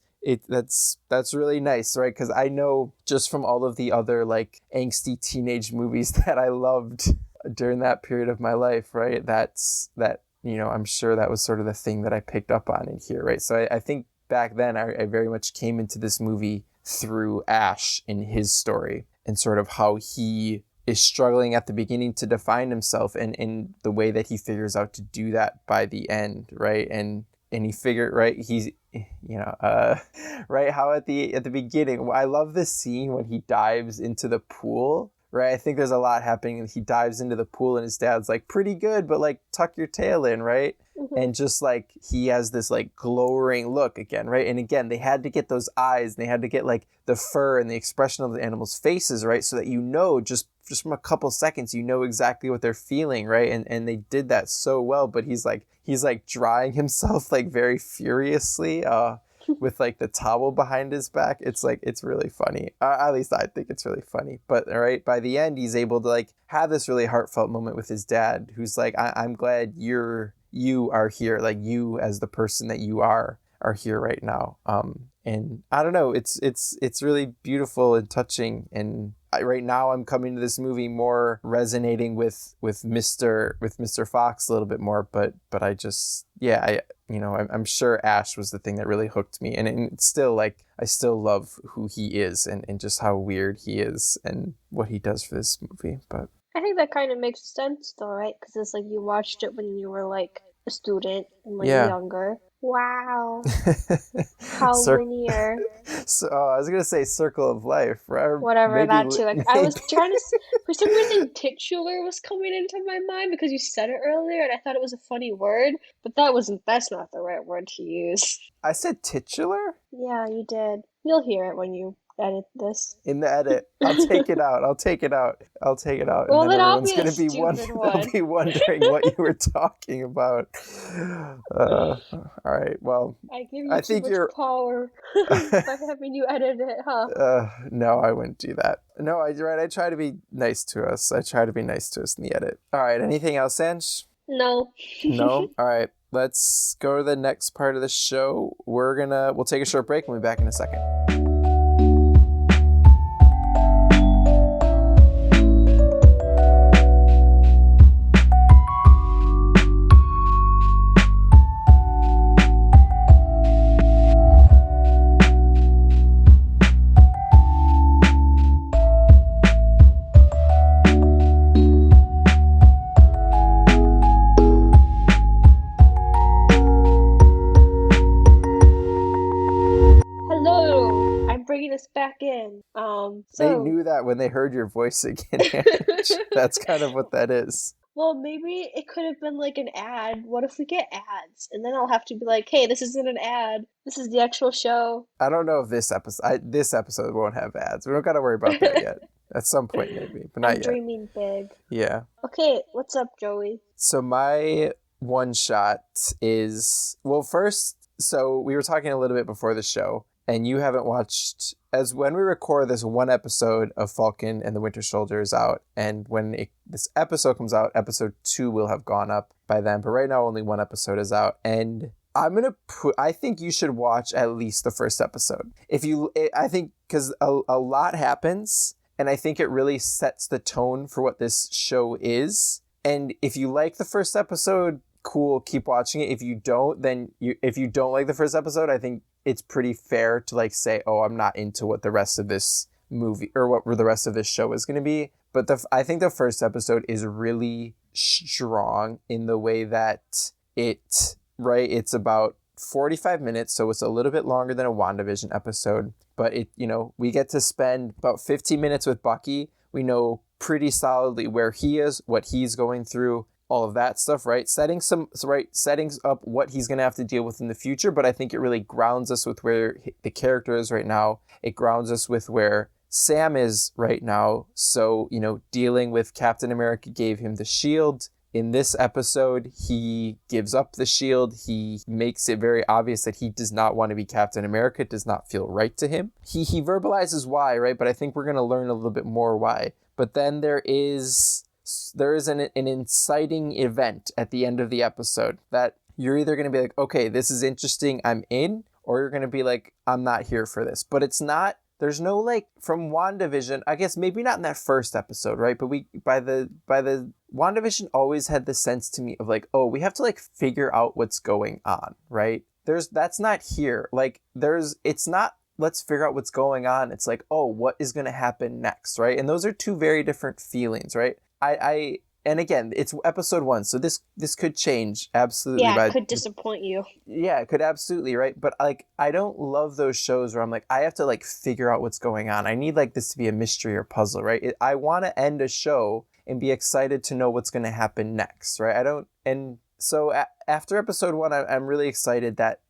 really nice, right? Because I know just from all of the other like angsty teenage movies that I loved during that period of my life, right? I'm sure that was sort of the thing that I picked up on in here, right? So I think back then I very much came into this movie through Ash in his story and sort of how he is struggling at the beginning to define himself and in the way that he figures out to do that by the end, right? And he figured, right, he's, right, how at the beginning, I love this scene when he dives into the pool, right? I think there's a lot happening, and he dives into the pool and his dad's like, pretty good, but like tuck your tail in, right? Mm-hmm. And just like he has this like glowering look again, right? And again, they had to get those eyes, and they had to get like the fur and the expression of the animals' faces, right? So that just from a couple seconds, exactly what they're feeling, right? And they did that so well. But he's like drying himself like very furiously with like the towel behind his back. It's really funny. At least I think it's really funny. But right, by the end, he's able to like have this really heartfelt moment with his dad, who's like, I'm glad you are here, like you as the person that you are here right now. And I don't know, it's really beautiful and touching. And right now I'm coming to this movie more resonating with Mr. Fox a little bit more, but I just, I'm sure Ash was the thing that really hooked me. And it's still like, I still love who he is and just how weird he is and what he does for this movie. But I think that kind of makes sense though, right? Because it's like you watched it when you were like a student and like younger. Wow. How linear. So I was gonna say Circle of Life, right? Whatever, that too. Like I was trying to, for some reason, titular was coming into my mind because you said it earlier, and I thought it was a funny word, but that's not the right word to use. I said titular? Yeah, you did. You'll hear it when you edit this. In the edit. I'll take it out. I'll take it out. Well, and then I'll everyone's be gonna be wondering what you were talking about. All right. Well, I give you too much power by having you edit it, huh? No, I wouldn't do that. No, I try to be nice to us. I try to be nice to us in the edit. All right. Anything else, Ange? No. No? All right. Let's go to the next part of the show. We'll take a short break and we'll be back in a second. Us back in. They knew that when they heard your voice again. That's kind of what that is. Well, maybe it could have been like an ad. What if we get ads? And then I'll have to be like, hey, this isn't an ad. This is the actual show. I don't know if this episode won't have ads. We don't got to worry about that yet. At some point, maybe, but not yet. Dreaming big. Yeah. Okay, what's up, Joey? So my one shot is, well, first, so we were talking a little bit before the show, and you haven't watched, as when we record this, one episode of Falcon and the Winter Soldier is out, and when this episode comes out, episode 2 will have gone up by then, but right now only one episode is out, and I think you should watch at least the first episode. I think, because a lot happens, and I think it really sets the tone for what this show is, and if you like the first episode, cool, keep watching it. If you don't, if you don't like the first episode, I think it's pretty fair to like say, oh, I'm not into what the rest of this movie or what the rest of this show is going to be. But I think the first episode is really strong in the way that it's about 45 minutes. So it's a little bit longer than a WandaVision episode, but we get to spend about 15 minutes with Bucky. We know pretty solidly where he is, what he's going through, all of that stuff, right? Setting up what he's going to have to deal with in the future, but I think it really grounds us with where the character is right now. It grounds us with where Sam is right now. So, dealing with Captain America gave him the shield, in this episode, he gives up the shield. He makes it very obvious that he does not want to be Captain America. It does not feel right to him. He verbalizes why, right? But I think we're going to learn a little bit more why. But then there is an inciting event at the end of the episode that you're either going to be like, okay, this is interesting, I'm in, or you're going to be like, I'm not here for this. But it's not, there's no like, from WandaVision, I guess maybe not in that first episode, right? But by the WandaVision always had the sense to me of like, oh, we have to like figure out what's going on, right? That's not here. Like it's not, let's figure out what's going on. It's like, oh, what is going to happen next, right? And those are two very different feelings, right? And again, it's episode 1, so this could change absolutely. Yeah, it could disappoint you. Yeah, it could absolutely, right? But like, I don't love those shows where I'm like, I have to like figure out what's going on. I need like this to be a mystery or puzzle, right? I want to end a show and be excited to know what's going to happen next, right? And so after episode 1, I'm really excited that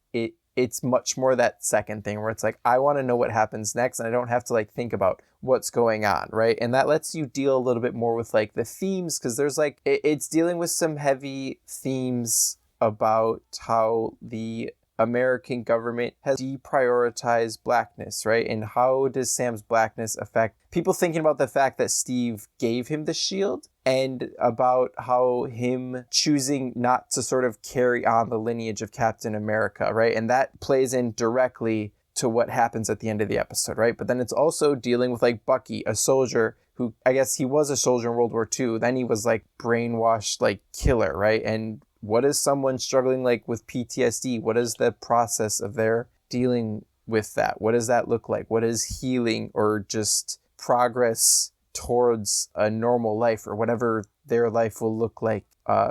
it's much more that second thing where it's like, I want to know what happens next and I don't have to like think about what's going on, right? And that lets you deal a little bit more with like the themes, because there's like, it's dealing with some heavy themes about how the American government has deprioritized blackness, right? And how does Sam's blackness affect people thinking about the fact that Steve gave him the shield, and about how him choosing not to sort of carry on the lineage of Captain America, right? And that plays in directly to what happens at the end of the episode, right? But then it's also dealing with like Bucky, a soldier who, I guess he was a soldier in World War II. Then he was like brainwashed, like killer, right? And what is someone struggling like with PTSD? What is the process of their dealing with that? What does that look like? What is healing or just progress towards a normal life, or whatever their life will look like,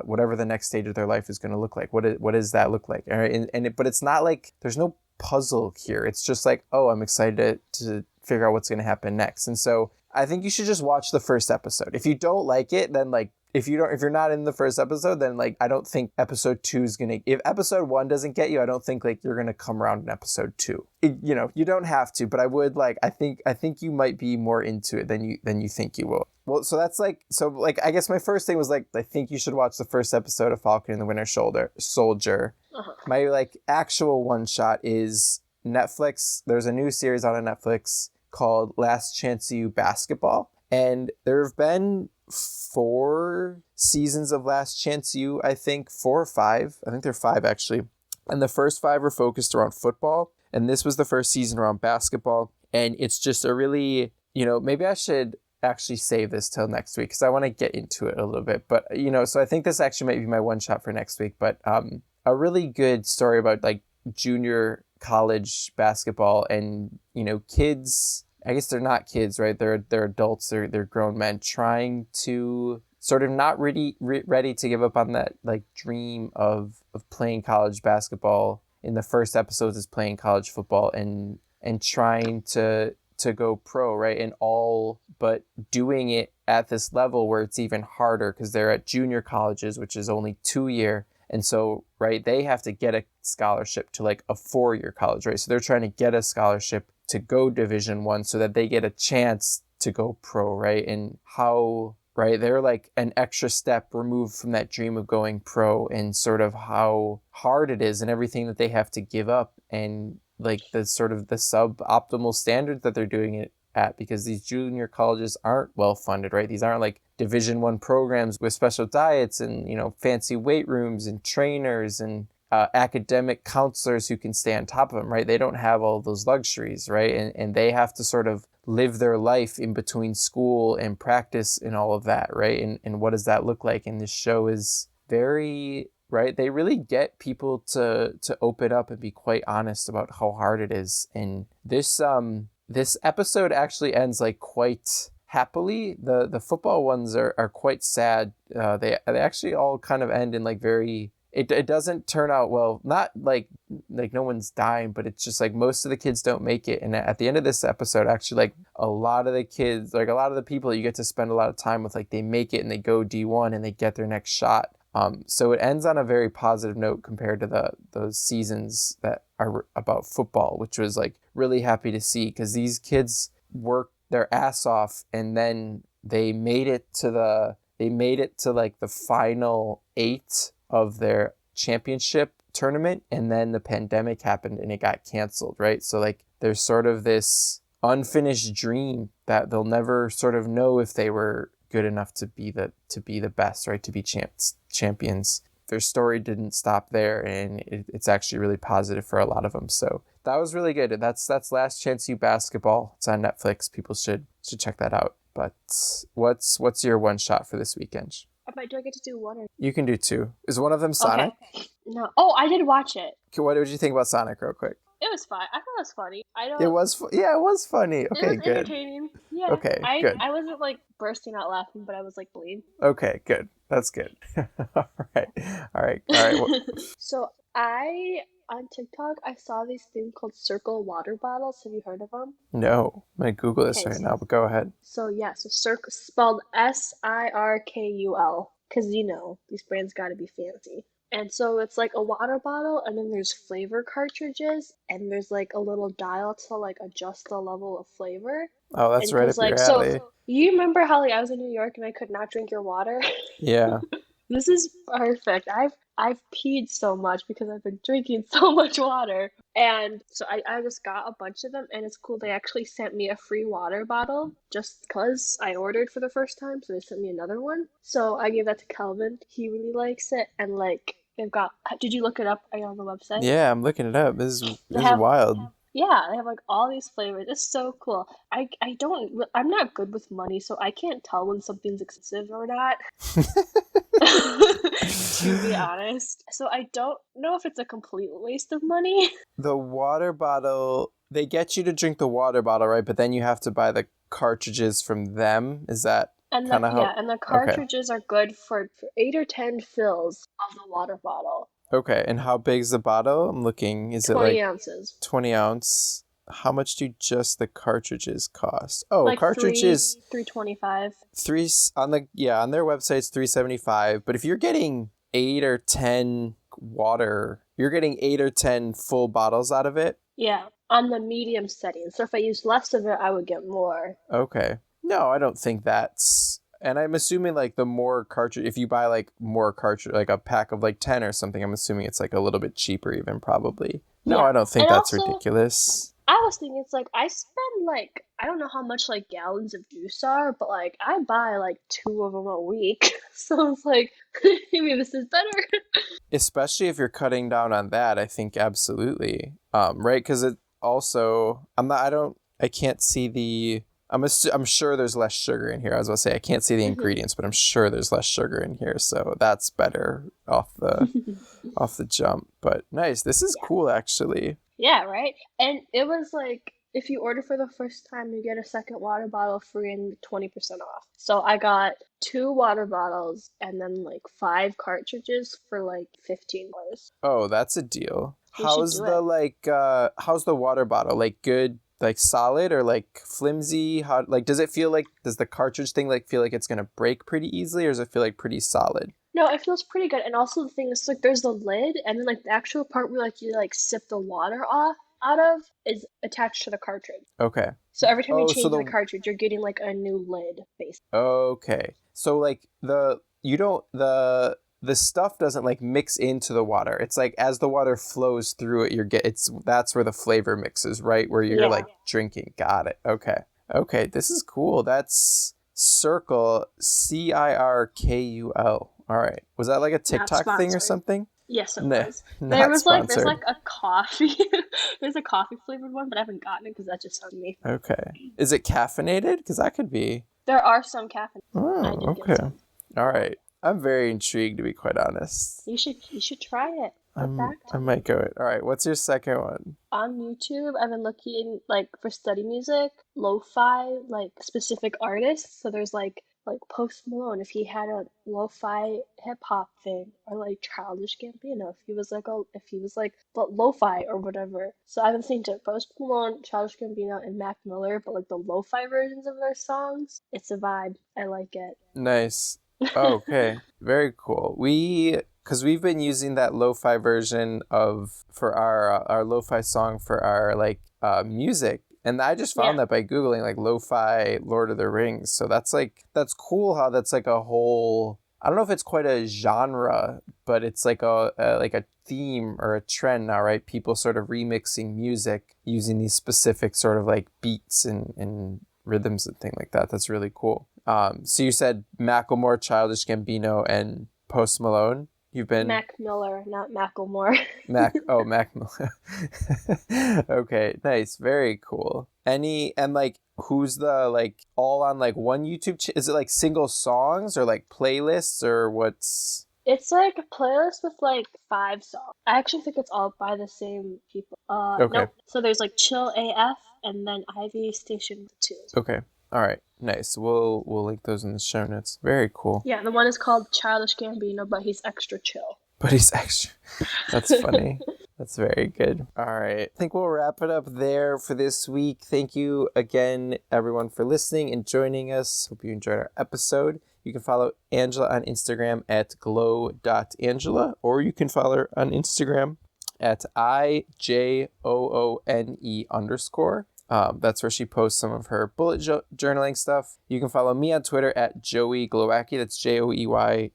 whatever the next stage of their life is going to look like? What does that look like? But it's not like there's no puzzle here. It's just like, oh, I'm excited to figure out what's going to happen next. And so I think you should just watch the first episode. If you don't like it, then like, if you're not in the first episode, then like, I don't think episode 2 is gonna, if episode 1 doesn't get you, I don't think like you're gonna come around in episode 2. You don't have to, but I would like, I think you might be more into it than you think you will. Well, so that's like, I guess my first thing was like, I think you should watch the first episode of Falcon and the Winter Soldier. Uh-huh. My like actual one shot is Netflix. There's a new series on Netflix called Last Chance U Basketball. And there have been 4 seasons of Last Chance U, I think 4 or 5. I think they're 5 actually. And the first 5 are focused around football. And this was the first season around basketball. And it's just a really, maybe I should actually save this till next week because I want to get into it a little bit. But, so I think this actually might be my one shot for next week. But a really good story about like junior college basketball and, kids. I guess they're not kids, right? They're adults. They're grown men trying to sort of not ready to give up on that like dream of playing college basketball. In the first episodes is playing college football and trying to go pro, right? And all but doing it at this level where it's even harder because they're at junior colleges, which is only 2-year. And so, right, they have to get a scholarship to like a 4-year college, right? So they're trying to get a scholarship to go Division I so that they get a chance to go pro, right? And how, right, they're like an extra step removed from that dream of going pro, and sort of how hard it is and everything that they have to give up, and like the sort of the suboptimal standards that they're doing it at, because these junior colleges aren't well funded, right? These aren't like Division I programs with special diets and, fancy weight rooms and trainers and academic counselors who can stay on top of them, right? They don't have all those luxuries, right? And they have to sort of live their life in between school and practice and all of that, right? And what does that look like? And this show is very, right? They really get people to open up and be quite honest about how hard it is. And this episode actually ends like quite happily. The football ones are quite sad. They actually all kind of end in like very, it doesn't turn out well, not like no one's dying, but it's just like most of the kids don't make it. And at the end of this episode, actually, like a lot of the kids, like a lot of the people you get to spend a lot of time with, like they make it and they go D1 and they get their next shot. So it ends on a very positive note compared to those seasons that are about football, which was like really happy to see, because these kids worked their ass off and then they made it to they made it to like the final 8 of their championship tournament, and then the pandemic happened and it got canceled, right? So like there's sort of this unfinished dream that they'll never sort of know if they were good enough to be the best, right? To be champions. Their story didn't stop there, and it's actually really positive for a lot of them. So that was really good. That's Last Chance U Basketball. It's on Netflix. People should check that out. But what's your one shot for this weekend? Do I get to do one or... You can do 2. Is one of them Sonic? Okay. No. Oh, I did watch it. What did you think about Sonic real quick? It was fun. I thought it was funny. It was funny. Okay, it was good. entertaining. Yeah. Okay, good. I wasn't like bursting out laughing, but I was like bleeding. Okay, good. That's good. All right. So on TikTok, I saw these things called circle water bottles. Have you heard of them? No. I'm going to Google this right now, but go ahead. So circle spelled SIRKUL, because these brands got to be fancy. And so it's like a water bottle, and then there's flavor cartridges, and there's like a little dial to like adjust the level of flavor. Oh, that's right up your alley. So you remember how I was in New York and I could not drink your water? Yeah. This is perfect. I've peed so much because I've been drinking so much water. And so I just got a bunch of them, and it's cool. They actually sent me a free water bottle just because I ordered for the first time, so they sent me another one. So I gave that to Kelvin. He really likes it, and like they've got... Did you look it up? Are you on the website? Yeah, I'm looking it up. This is wild. Yeah, they have like all these flavors. It's so cool. I'm not good with money, so I can't tell when something's expensive or not. To be honest. So I don't know if it's a complete waste of money. The water bottle, they get you to drink the water bottle, right? But then you have to buy the cartridges from them. Is that kind of how? Yeah, and the cartridges are good for 8 or 10 fills of the water bottle. Okay, and how big is the bottle? I'm looking. Is it like 20 ounces? 20 ounce. How much do just the cartridges cost? Oh, like cartridges $3.25. on their website it's $3.75. But if you're getting 8 or 10 water, you're getting 8 or 10 full bottles out of it. Yeah, on the medium setting. So if I use less of it, I would get more. Okay. No, I don't think that's... And I'm assuming like the more cartridge, if you buy like more cartridge, like a pack of like 10 or something, I'm assuming it's like a little bit cheaper even probably. No, yeah. I don't think that's also ridiculous. I was thinking it's like I spend like, I don't know how much like gallons of juice are, but like I buy like 2 of them a week. So it's like, maybe this is better. Especially if you're cutting down on that, I think absolutely. Right? Because it also, I can't see the... I'm sure there's less sugar in here. I was going to say I can't see the ingredients, but I'm sure there's less sugar in here, so that's better off the jump. But nice, this is cool actually. Yeah, right. And it was like if you order for the first time, you get a second water bottle free and 20% off. So I got 2 water bottles and then like 5 cartridges for like $15. Oh, that's a deal. How's the water bottle? Like good? Like solid or like flimsy? How like does the cartridge thing like feel like it's gonna break pretty easily, or does it feel like pretty solid? No, it feels pretty good. And also the thing is like there's the lid, and then like the actual part where like you like sip the water out of is attached to the cartridge. Okay. So every time you change the cartridge, you're getting like a new lid basically. Okay. So like the stuff doesn't like mix into the water. It's like as the water flows through it, that's where the flavor mixes, right? Where you're like drinking. Got it. Okay. This is cool. That's Circle, CIRKUL. All right. Was that like a TikTok thing or something? Yes, it was. There's like a coffee. There's a coffee flavored one, but I haven't gotten it because that just sounded me. Okay. Is it caffeinated? Because that could be. There are some caffeine. Oh, okay. All right. I'm very intrigued, to be quite honest. You should try it. I might go it. All right, what's your second one? On YouTube, I've been looking like for study music, Lof-Fi, like specific artists. So there's like Post Malone, if he had a Lo-Fi hip hop thing, or like Childish Gambino, if he was like Lo-Fi or whatever. So I've been listening to Post Malone, Childish Gambino, and Mac Miller, but like the Lo-Fi versions of their songs. It's a vibe. I like it. Nice. Okay, very cool. Because we've been using that lo-fi version for our lo-fi song for our like music And I just found that by Googling like lo-fi Lord of the Rings. So that's cool how that's like a whole, I don't know if it's quite a genre, but it's like a theme or a trend now, right? People sort of remixing music using these specific sort of like beats and rhythms and thing like that. That's really cool. So you said Macklemore, Childish Gambino, and Post Malone. You've been Mac Miller, not Macklemore. Mac Miller. Okay, nice, very cool. Who's the like all on like one YouTube? Is it like single songs or like playlists or what's? It's like a playlist with like 5 songs. I actually think it's all by the same people. Okay. Nope. So there's like Chill AF and then Ivy Station 2. Okay. All right. Nice. We'll link those in the show notes. Very cool. Yeah, the one is called Childish Gambino, but he's extra chill. But he's extra. That's funny. That's very good. All right. I think we'll wrap it up there for this week. Thank you again, everyone, for listening and joining us. Hope you enjoyed our episode. You can follow Angela on Instagram at glow.angela, or you can follow her on Instagram at IJOONE_. That's where she posts some of her bullet journaling stuff. You can follow me on Twitter at Joey Glowacki. That's JoeyGlowacky.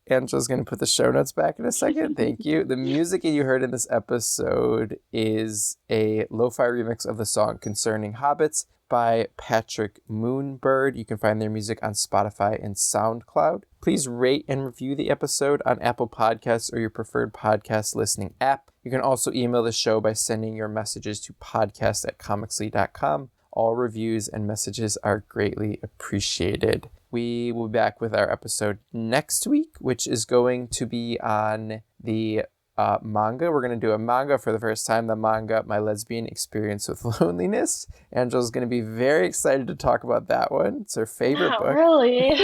Angela's going to put the show notes back in a second. Thank you. The music that you heard in this episode is a lo-fi remix of the song Concerning Hobbits by PatrickMoonBird. You can find their music on Spotify and SoundCloud. Please rate and review the episode on Apple Podcasts or your preferred podcast listening app. You can also email the show by sending your messages to podcast@comicsly.com. All reviews and messages are greatly appreciated. We will be back with our episode next week, which is going to be on the manga. We're going to do a manga for the first time, the manga My Lesbian Experience with Loneliness. Angela's going to be very excited to talk about that one. It's her favorite book. Really?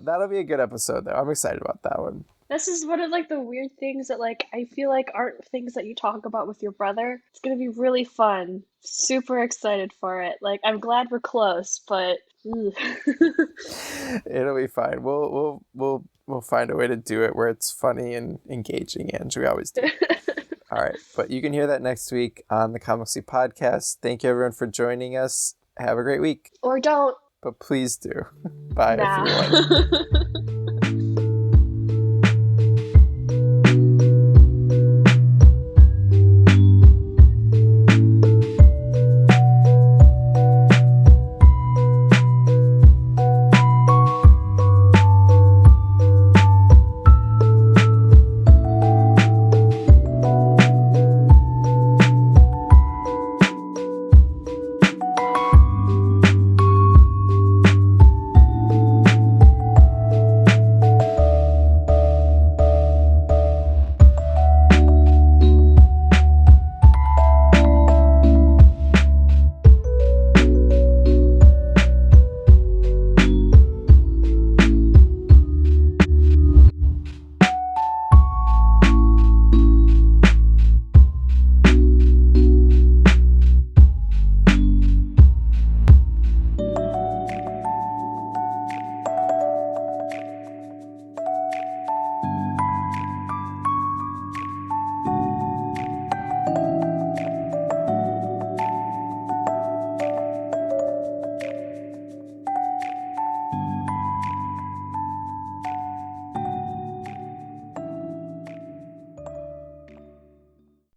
That'll be a good episode, though. I'm excited about that one. This is one of like the weird things that like I feel like aren't things that you talk about with your brother. It's gonna be really fun. Super excited for it. Like I'm glad we're close, but it'll be fine. We'll find a way to do it where it's funny and engaging, and we always do. All right, but you can hear that next week on the Comicsly podcast. Thank you everyone for joining us. Have a great week. Or don't. But please do. Bye, Nah. everyone.